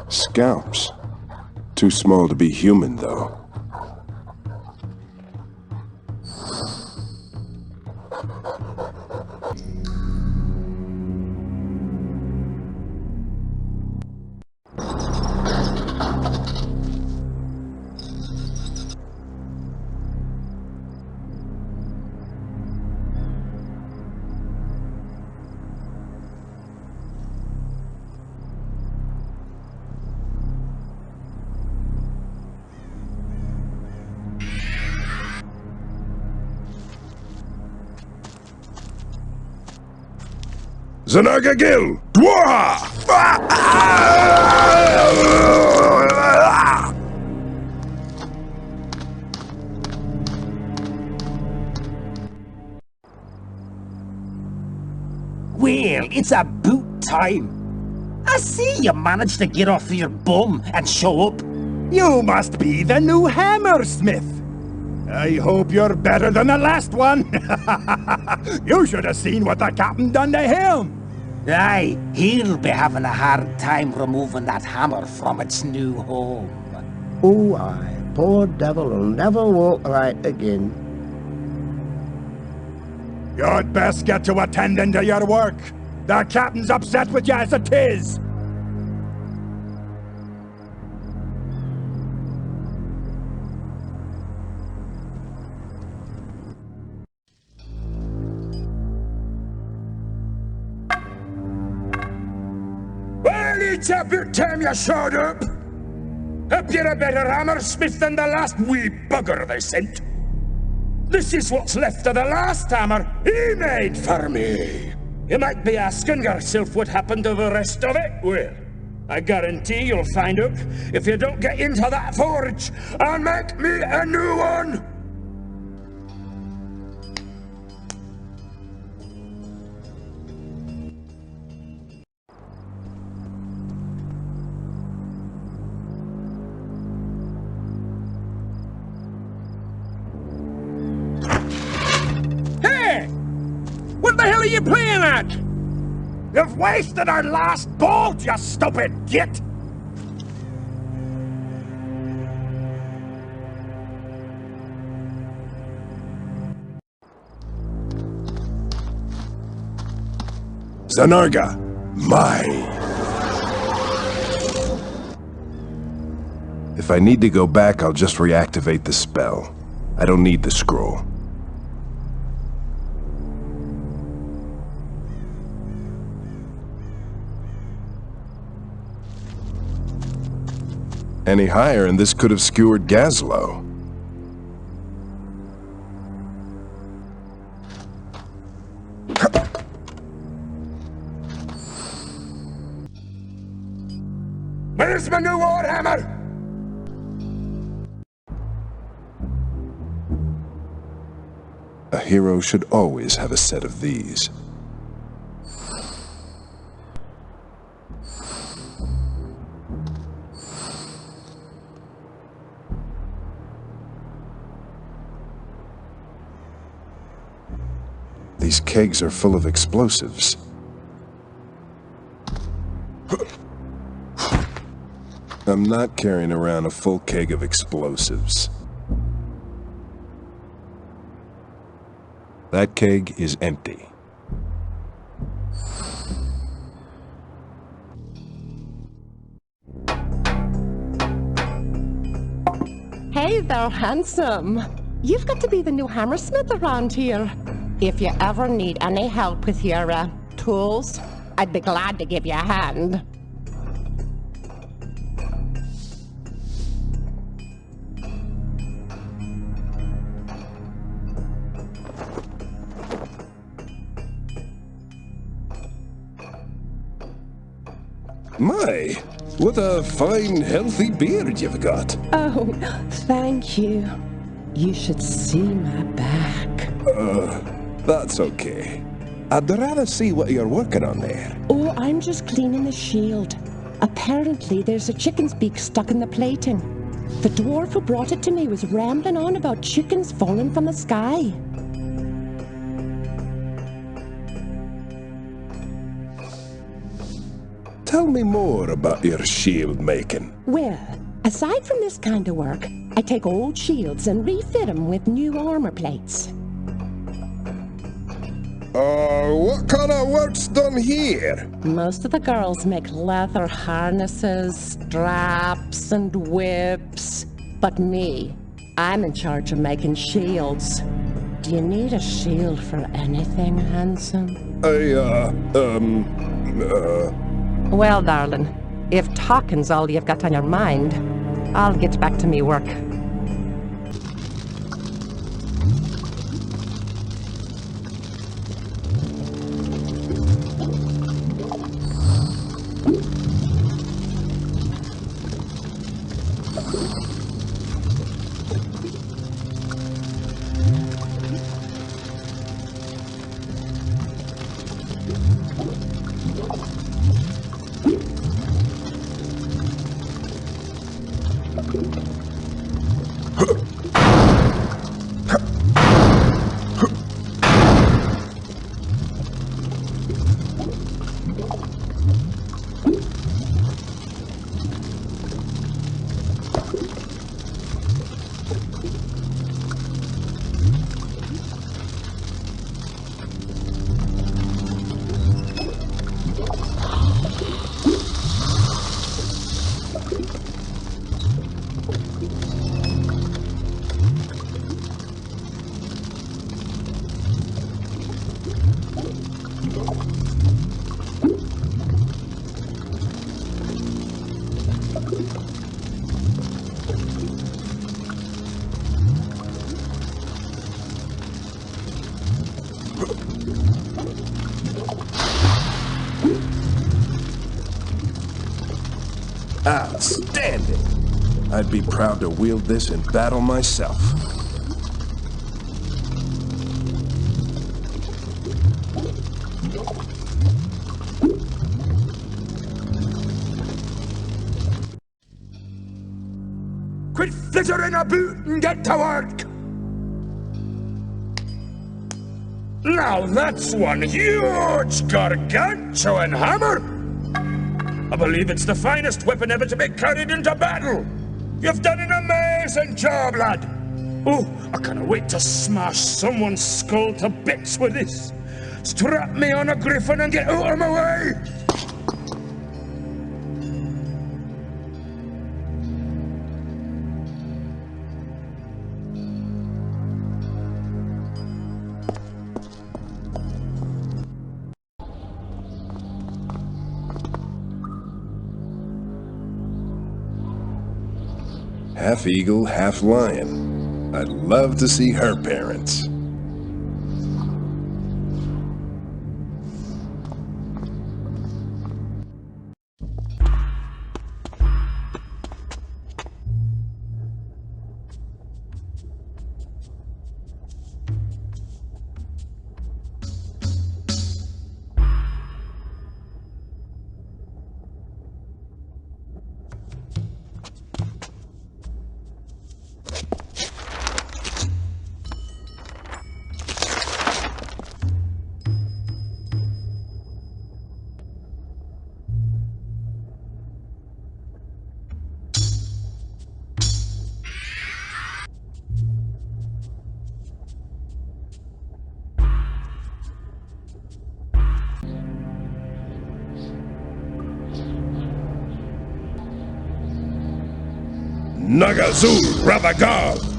Scalps. Too small to be human, though. Zanargagil! Dwarha! Well, it's about time. I see you managed to get off your bum and show up. You must be the new hammersmith. I hope you're better than the last one. You should have seen what the captain done to him. Aye, he'll be having a hard time removing that hammer from its new home. Oh, aye. Poor devil will never walk right again. You'd best get to attending to your work. The captain's upset with you as it is. Well, it's about time you showed up. Hope you're a better hammersmith than the last wee bugger they sent. This is what's left of the last hammer he made for me. You might be asking yourself what happened to the rest of it. Well, I guarantee you'll find out if you don't get into that forge and make me a new one. What the hell are you playing at? You've wasted our last bolt, you stupid git! Zanarga, mine. If I need to go back, I'll just reactivate the spell. I don't need the scroll. Any higher and this could have skewered Gazlowe. Where's my new Warhammer? A hero should always have a set of these. These kegs are full of explosives. I'm not carrying around a full keg of explosives. That keg is empty. Hey there, handsome. You've got to be the new hammersmith around here. If you ever need any help with your tools, I'd be glad to give you a hand. My, what a fine, healthy beard you've got. Oh, thank you. You should see my back. That's okay. I'd rather see what you're working on there. Oh, I'm just cleaning the shield. Apparently, there's a chicken's beak stuck in the plating. The dwarf who brought it to me was rambling on about chickens falling from the sky. Tell me more about your shield making. Well, aside from this kind of work, I take old shields and refit them with new armor plates. What kind of work's done here? Most of the girls make leather harnesses, straps, and whips. But me, I'm in charge of making shields. Do you need a shield for anything, handsome? Well, darling, if talking's all you've got on your mind, I'll get back to me work. Outstanding! I'd be proud to wield this in battle myself. Quit flittering about and get to work! Now that's one huge gargantuan hammer! I believe it's the finest weapon ever to be carried into battle! You've done an amazing job, lad! Oh, I can't wait to smash someone's skull to bits with this! Strap me on a griffin and get out of my way! Half eagle, half lion. I'd love to see her parents. Nagazul Ravagal!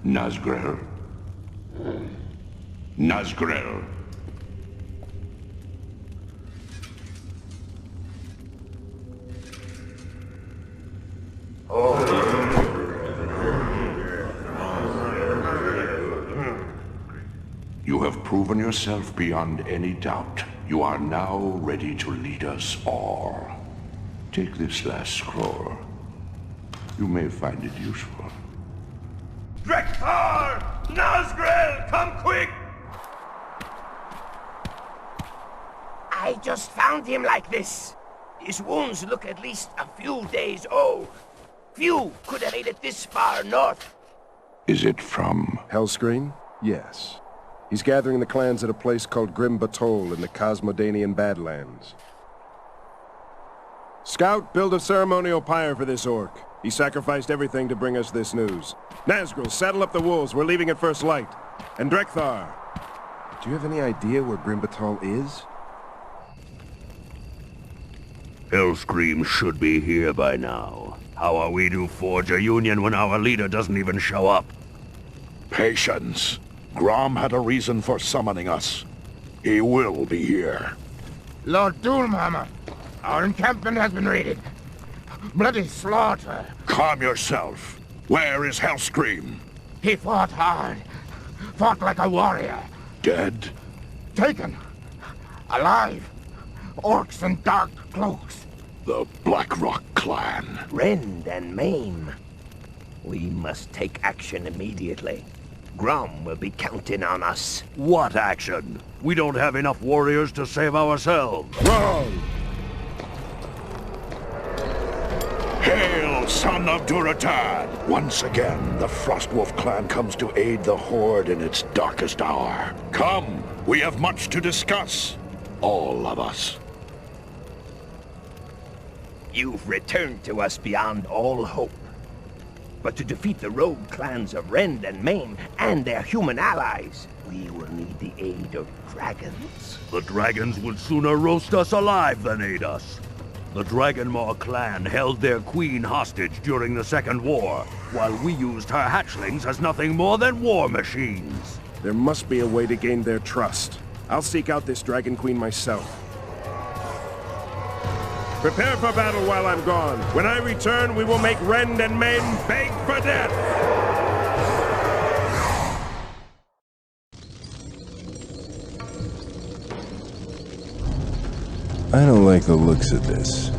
Nazgrel. Nazgrel. You have proven yourself beyond any doubt. You are now ready to lead us all. Take this last scroll. You may find it useful. Drekthar! Nazgrel, come quick! I just found him like this. His wounds look at least a few days old. Few could have made it this far north. Is it from Hellscream? Yes. He's gathering the clans at a place called Grim Batol in the Cosmodanian Badlands. Scout, build a ceremonial pyre for this orc. He sacrificed everything to bring us this news. Nazgrel, saddle up the wolves. We're leaving at first light. And Drekthar, do you have any idea where Grim Batol is? Hellscream should be here by now. How are we to forge a union when our leader doesn't even show up? Patience. Grom had a reason for summoning us. He will be here. Lord Doomhammer, our encampment has been raided. Bloody slaughter. Calm yourself. Where is Hellscream? He fought hard. Fought like a warrior. Dead? Taken. Alive. Orcs in dark cloaks. The Blackrock clan. Rend and maim. We must take action immediately. Grom will be counting on us. What action? We don't have enough warriors to save ourselves. Wrong! Hail, son of Duratad! Once again, the Frostwolf clan comes to aid the Horde in its darkest hour. Come, We have much to discuss. All of us. You've returned to us beyond all hope. But to defeat the rogue clans of Rend and Main and their human allies, we will need the aid of dragons. The dragons would sooner roast us alive than aid us. The Dragonmaw clan held their queen hostage during the Second War, while we used her hatchlings as nothing more than war machines. There must be a way to gain their trust. I'll seek out this Dragon Queen myself. Prepare for battle while I'm gone. When I return, we will make Rend and Main beg for death! I don't like the looks of this.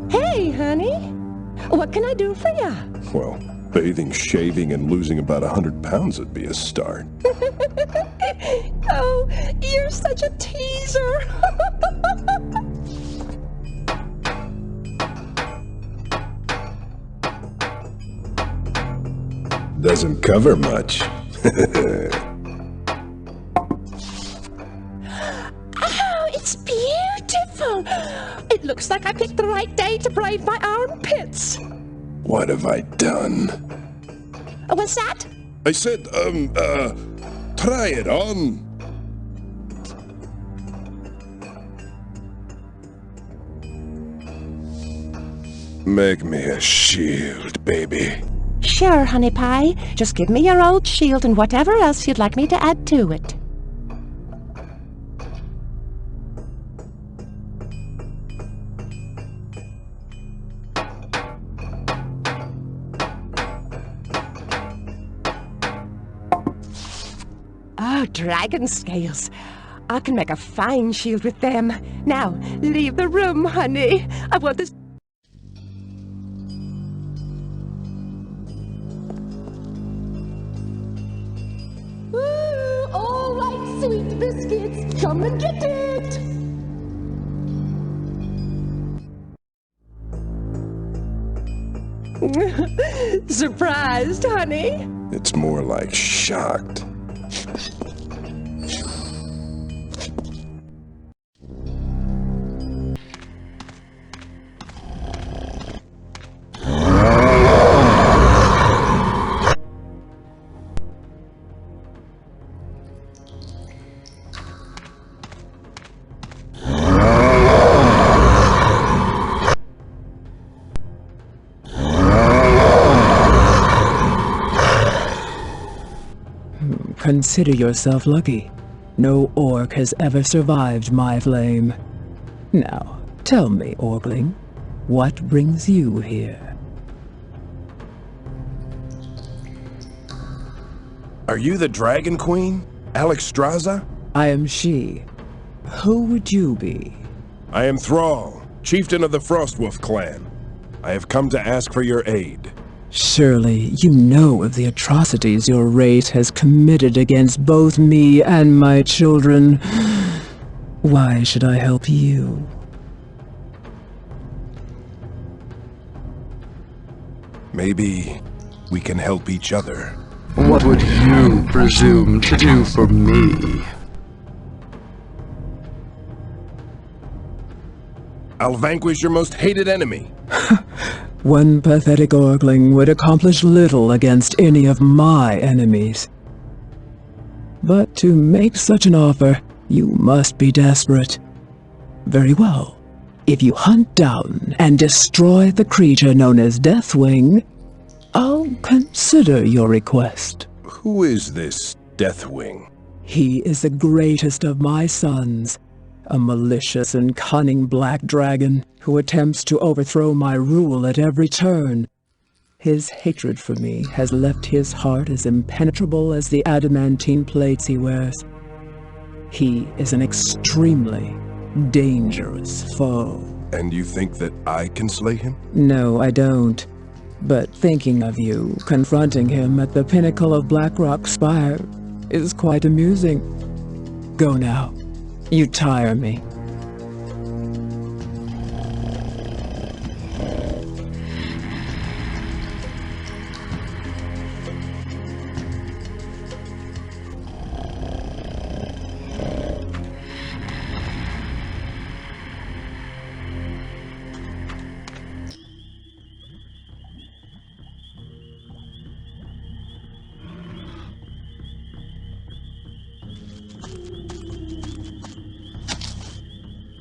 Hey, honey. What can I do for ya? Well, bathing, shaving, and losing about 100 pounds would be a start. Oh, you're such a teaser. Doesn't cover much. Oh, it's beautiful. It looks like I picked the right day to brave my armpits. What have I done? What's that? I said, try it on. Make me a shield, baby. Sure, honey pie. Just give me your old shield and whatever else you'd like me to add to it. Oh, dragon scales. I can make a fine shield with them. Now, leave the room, honey. I want this... Ooh, all right, sweet biscuits. Come and get it. Surprised, honey? It's more like shocked. Consider yourself lucky. No orc has ever survived my flame. Now, tell me, Orgling, what brings you here? Are you the Dragon Queen? Alexstrasza? I am she. Who would you be? I am Thrall, chieftain of the Frostwolf clan. I have come to ask for your aid. Surely you know of the atrocities your race has committed against both me and my children. Why should I help you? Maybe we can help each other. What would you presume to do for me? I'll vanquish your most hated enemy. One pathetic Orgling would accomplish little against any of my enemies. But to make such an offer, you must be desperate. Very well. If you hunt down and destroy the creature known as Deathwing, I'll consider your request. Who is this Deathwing? He is the greatest of my sons, a malicious and cunning black dragon who attempts to overthrow my rule at every turn. His hatred for me has left his heart as impenetrable as the adamantine plates he wears. He is an extremely dangerous foe. And you think that I can slay him? No, I don't. But thinking of you confronting him at the pinnacle of Blackrock Spire is quite amusing. Go now. You tire me.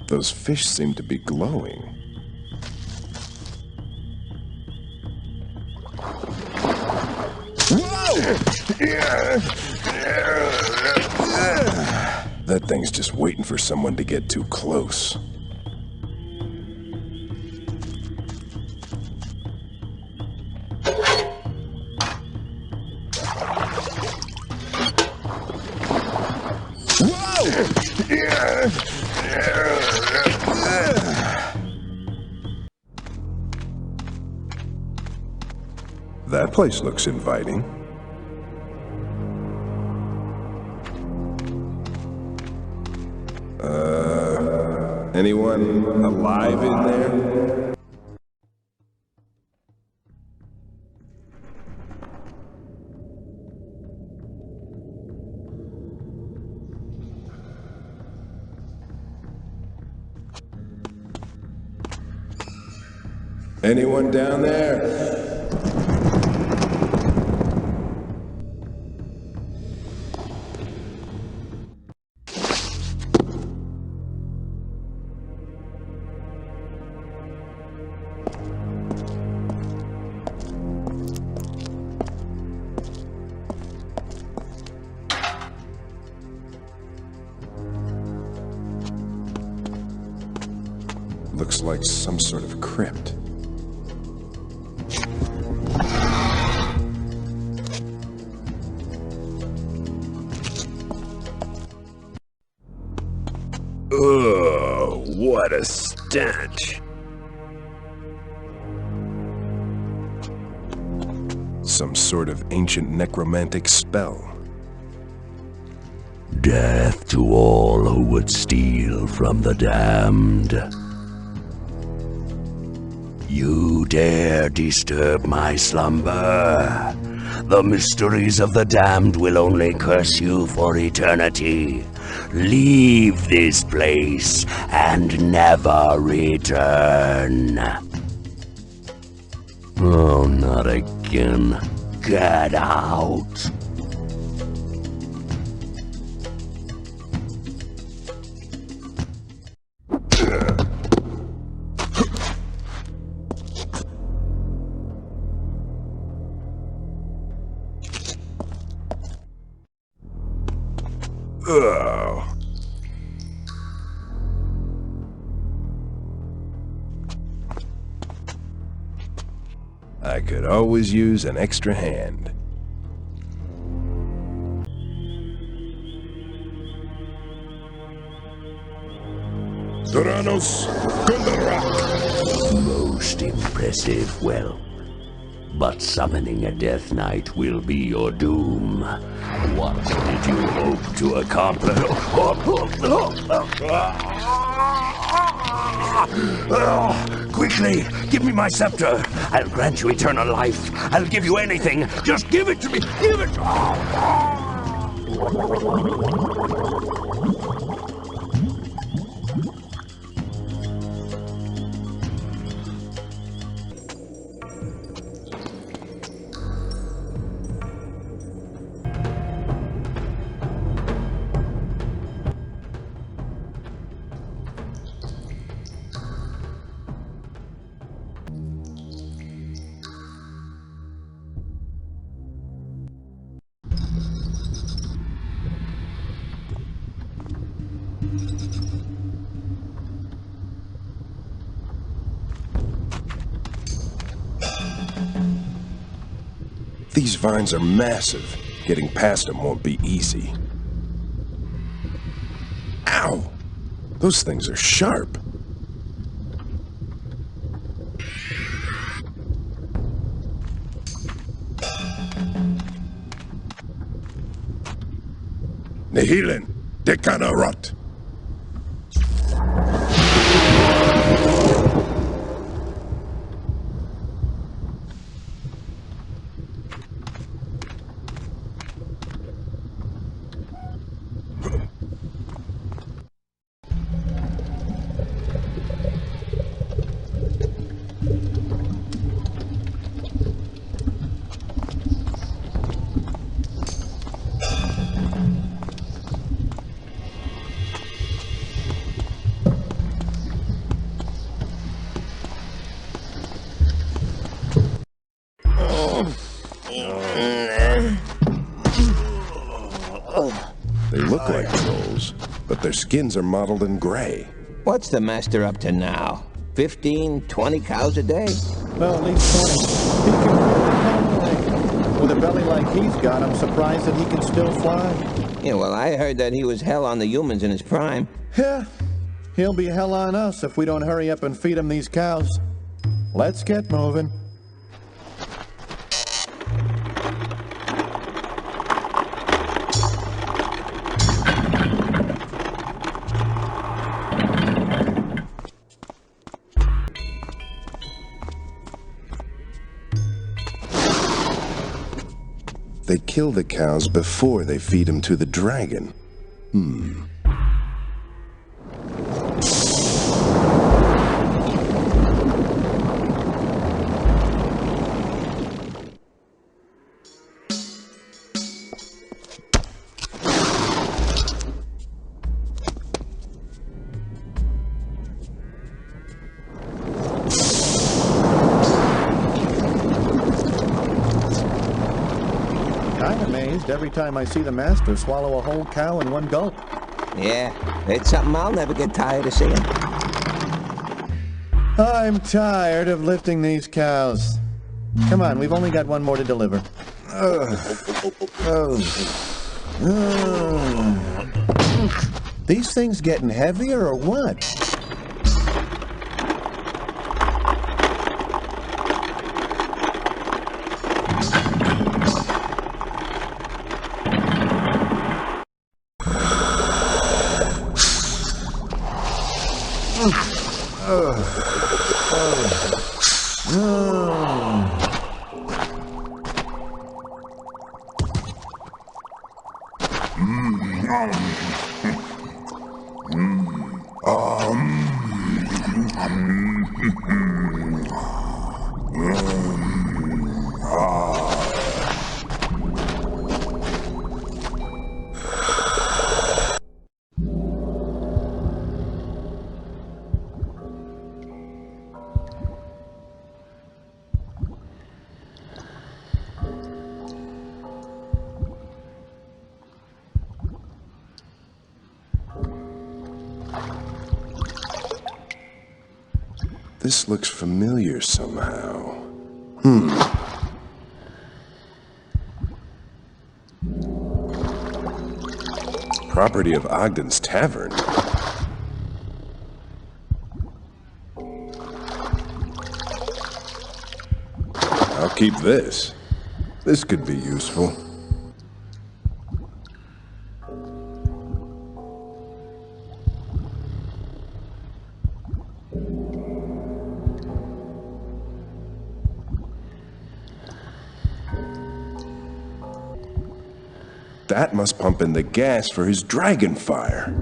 Those fish seem to be glowing. That thing's just waiting for someone to get too close. That place looks inviting. Anyone alive in there? Anyone down there? Looks like some sort of crypt. Ugh, what a stench. Some sort of ancient necromantic spell. Death to all who would steal from the damned. You dare disturb my slumber? The mysteries of the damned will only curse you for eternity. Leave this place and never return. Oh, not again. Get out. Ugh. I could always use an extra hand. Tyrannos, Most impressive. Well, but summoning a Death Knight will be your doom. What did you hope to accomplish? Quickly, give me my scepter. I'll grant you eternal life. I'll give you anything. Just give it to me. Give it. These vines are massive. Getting past them won't be easy. Ow! Those things are sharp. Nihilin, dekana rot. They look like trolls, but their skins are mottled in gray. What's the master up to now? 15, 20 cows a day? Well, at least 20. He can really come. With a belly like he's got, I'm surprised that he can still fly. Yeah, well, I heard that he was hell on the humans in his prime. Yeah, he'll be hell on us if we don't hurry up and feed him these cows. Let's get moving. They kill the cows before they feed them to the dragon. Every time I see the master swallow a whole cow in one gulp. Yeah, it's something I'll never get tired of seeing. I'm tired of lifting these cows. Come on, we've only got one more to deliver. These things getting heavier or what? This looks familiar somehow. Property of Ogden's Tavern. I'll keep this. This could be useful. That must pump in the gas for his dragon fire.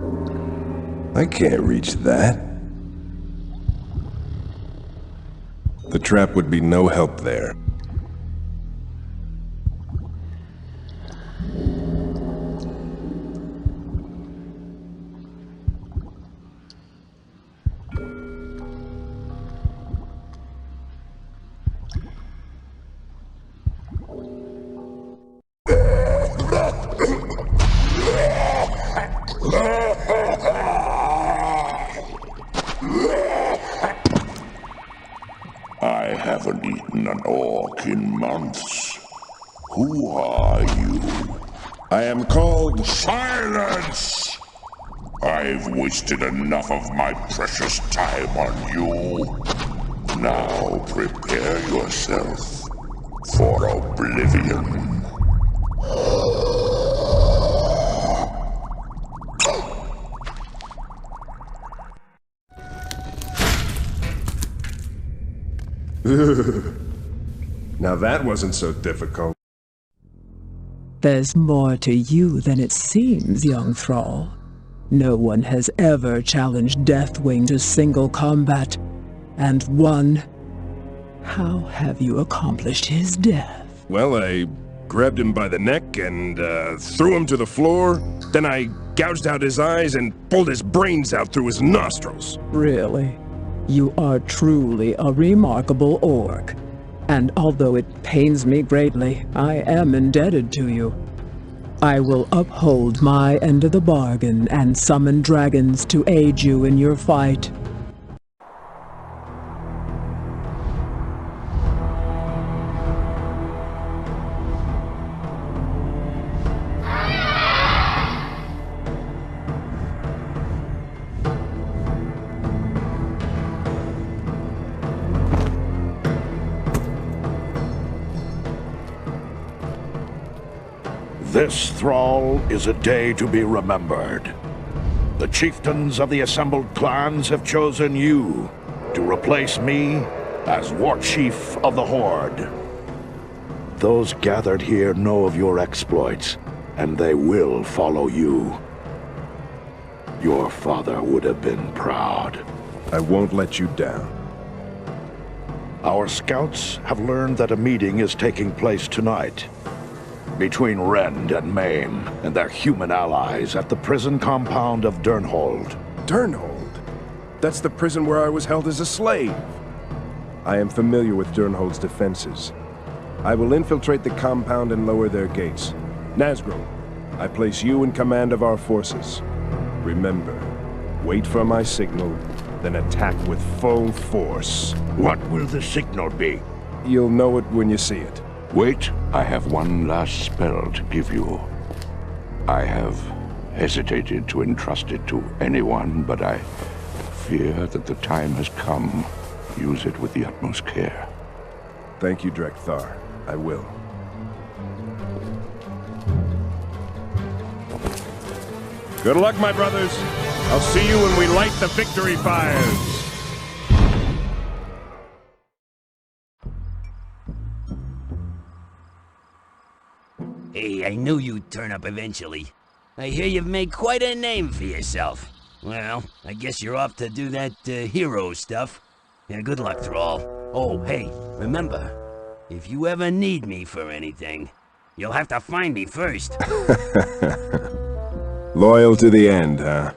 I can't reach that. The trap would be no help there. I haven't eaten an orc in months. Who are you? I am called... Silence! I've wasted enough of my precious time on you. Now prepare yourself for oblivion. Now that wasn't so difficult. There's more to you than it seems, young Thrall. No one has ever challenged Deathwing to single combat, and won. How have you accomplished his death? Well, I grabbed him by the neck and threw him to the floor. Then I gouged out his eyes and pulled his brains out through his nostrils. Really? You are truly a remarkable orc. And although it pains me greatly, I am indebted to you. I will uphold my end of the bargain and summon dragons to aid you in your fight. This, Thrall, is a day to be remembered. The chieftains of the assembled clans have chosen you to replace me as War Chief of the Horde. Those gathered here know of your exploits, and they will follow you. Your father would have been proud. I won't let you down. Our scouts have learned that a meeting is taking place tonight between Rend and Maim and their human allies at the prison compound of Durnholde. Durnholde? That's the prison where I was held as a slave. I am familiar with Durnholde's defenses. I will infiltrate the compound and lower their gates. Nazgul, I place you in command of our forces. Remember, wait for my signal, then attack with full force. What will the signal be? You'll know it when you see it. Wait, I have one last spell to give you. I have hesitated to entrust it to anyone, but I fear that the time has come. Use it with the utmost care. Thank you, Drekthar. I will. Good luck, my brothers. I'll see you when we light the victory fires. Hey, I knew you'd turn up eventually. I hear you've made quite a name for yourself. Well, I guess you're off to do that hero stuff. Yeah, good luck, Thrall. Oh, hey, remember, if you ever need me for anything, you'll have to find me first. Loyal to the end, huh?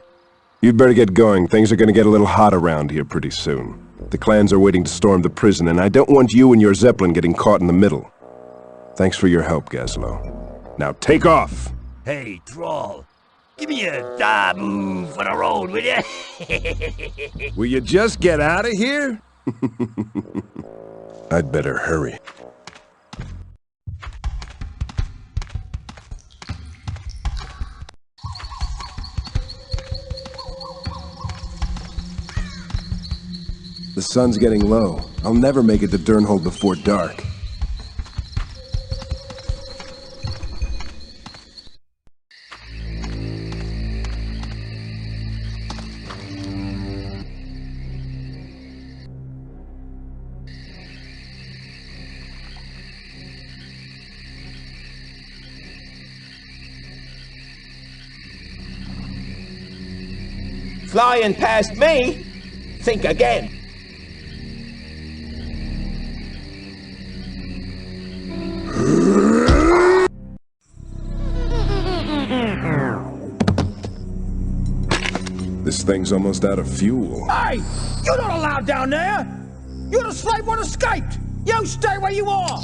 You'd better get going. Things are gonna get a little hot around here pretty soon. The clans are waiting to storm the prison, and I don't want you and your Zeppelin getting caught in the middle. Thanks for your help, Gazlo. Now take off! Hey, Thrall, give me a move for the road, will ya? Will you just get out of here? I'd better hurry. The sun's getting low. I'll never make it to Durnholde before dark. Flying past me? Think again. This thing's almost out of fuel. Hey! You're not allowed down there! You're the slave one escaped! You stay where you are!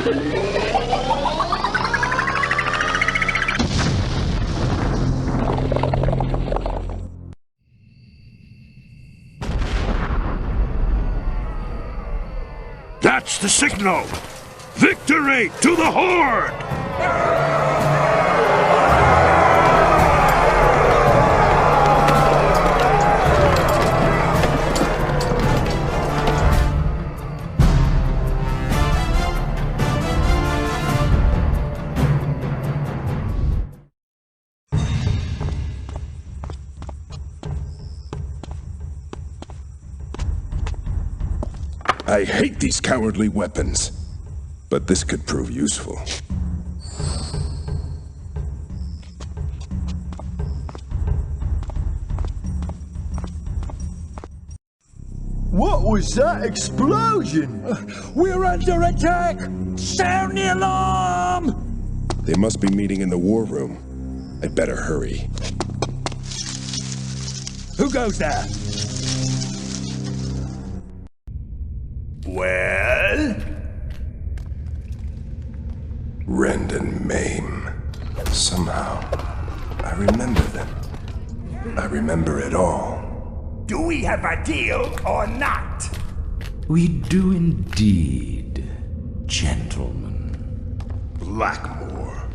That's the signal! Victory to the Horde! I hate these cowardly weapons, but this could prove useful. What was that explosion? We're under attack! Sound the alarm! They must be meeting in the war room. I'd better hurry. Who goes there? Well? Rend and maim. Somehow, I remember them. I remember it all. Do we have a deal or not? We do indeed, gentlemen. Blackmore.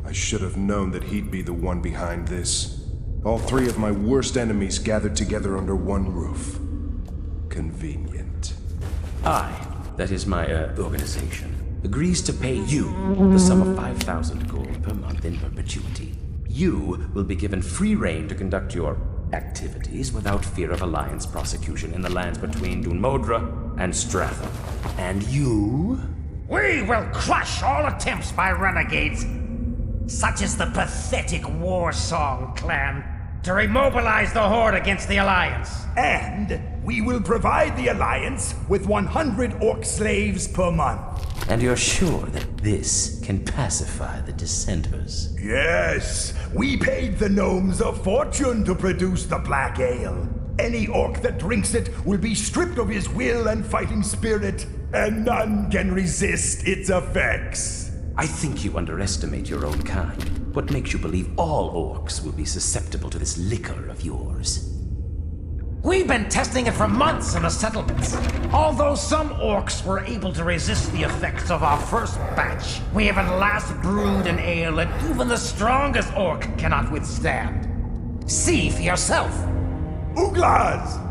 I should have known that he'd be the one behind this. All three of my worst enemies gathered together under one roof. Convenient. I, that is my organization, agrees to pay you the sum of 5,000 gold per month in perpetuity. You will be given free rein to conduct your activities without fear of Alliance prosecution in the lands between Durnholde and Stratham. And you? We will crush all attempts by renegades, such as the pathetic Warsong clan, to remobilize the Horde against the Alliance. And we will provide the Alliance with 100 orc slaves per month. And you're sure that this can pacify the dissenters? Yes, we paid the gnomes a fortune to produce the black ale. Any orc that drinks it will be stripped of his will and fighting spirit, and none can resist its effects. I think you underestimate your own kind. What makes you believe all orcs will be susceptible to this liquor of yours? We've been testing it for months in the settlements. Although some orcs were able to resist the effects of our first batch, we have at last brewed an ale that even the strongest orc cannot withstand. See for yourself. Uglas!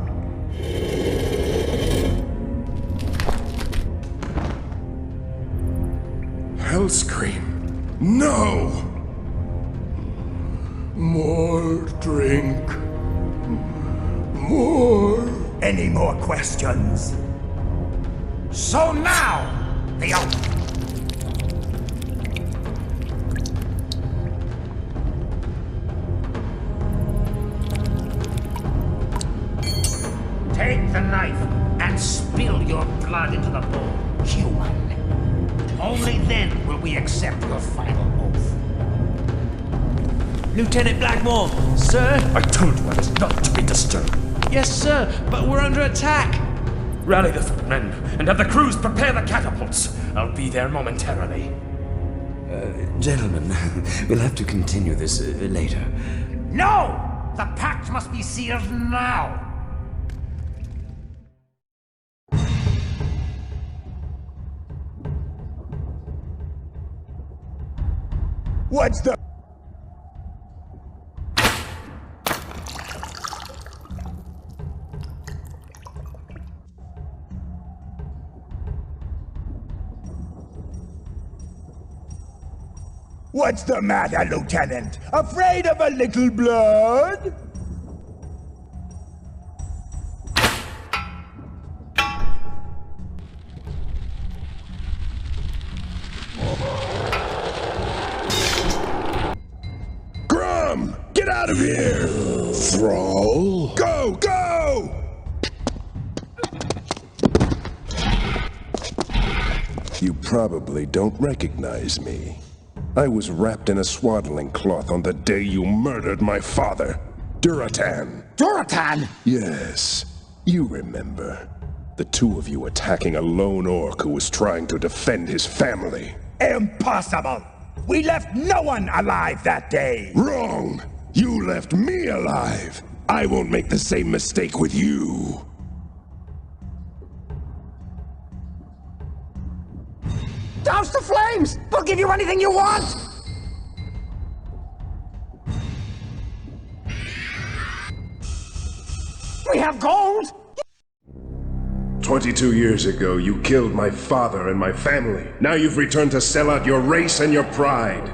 Hellscream. No! More drink. More. Any more questions? So now, the oath. Take the knife and spill your blood into the bowl, human. Only then will we accept your final oath. Lieutenant Blackmore, sir? I told you I was not to be disturbed. Yes, sir, but we're under attack. Rally the footmen and have the crews prepare the catapults. I'll be there momentarily. Gentlemen, we'll have to continue this later. No! The pact must be sealed now! What's the... What's the matter, Lieutenant? Afraid of a little blood? Grom! Get out of here! Thrall? Go! Go! You probably don't recognize me. I was wrapped in a swaddling cloth on the day you murdered my father, Duratan. Duratan? Yes, you remember. The two of you attacking a lone orc who was trying to defend his family. Impossible! We left no one alive that day! Wrong! You left me alive! I won't make the same mistake with you! Douse the flames! We'll give you anything you want! We have gold! 22 years ago, you killed my father and my family. Now you've returned to sell out your race and your pride.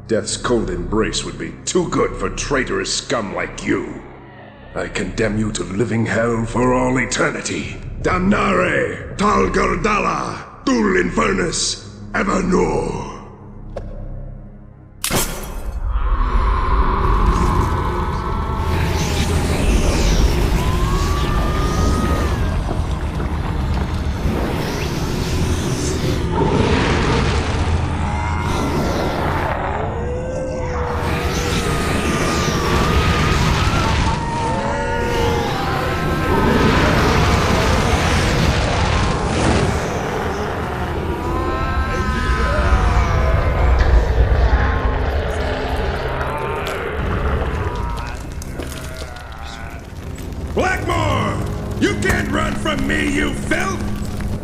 Death's cold embrace would be too good for traitorous scum like you. I condemn you to living hell for all eternity. Damnare, Tal Gardala, Dul Infernus, Evernoor.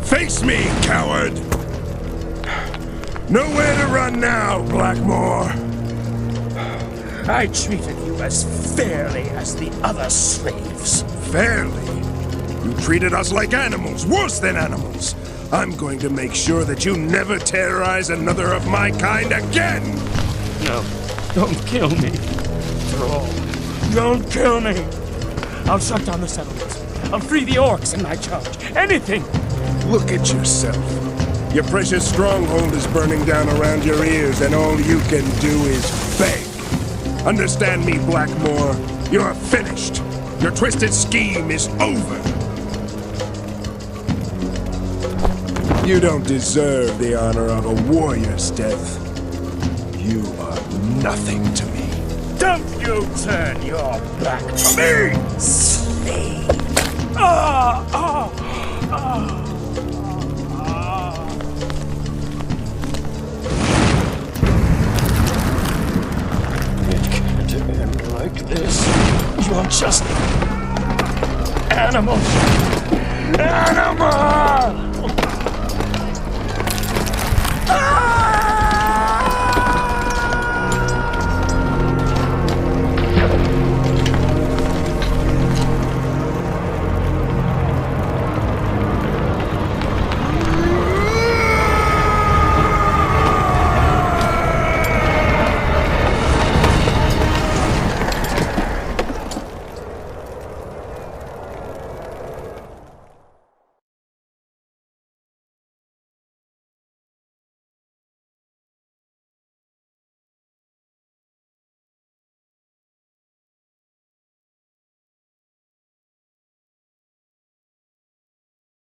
Face me, coward! Nowhere to run now, Blackmore! I treated you as fairly as the other slaves. Fairly? You treated us like animals, worse than animals! I'm going to make sure that you never terrorize another of my kind again! No, don't kill me. Thrall, don't kill me! I'll shut down the settlements. I'll free the orcs in my charge. Anything! Look at yourself. Your precious stronghold is burning down around your ears, and all you can do is beg. Understand me, Blackmore. You're finished. Your twisted scheme is over. You don't deserve the honor of a warrior's death. You are nothing to me. Don't you turn your back to me, slave! Ah! Ah! Ah! Like this. You're just animals.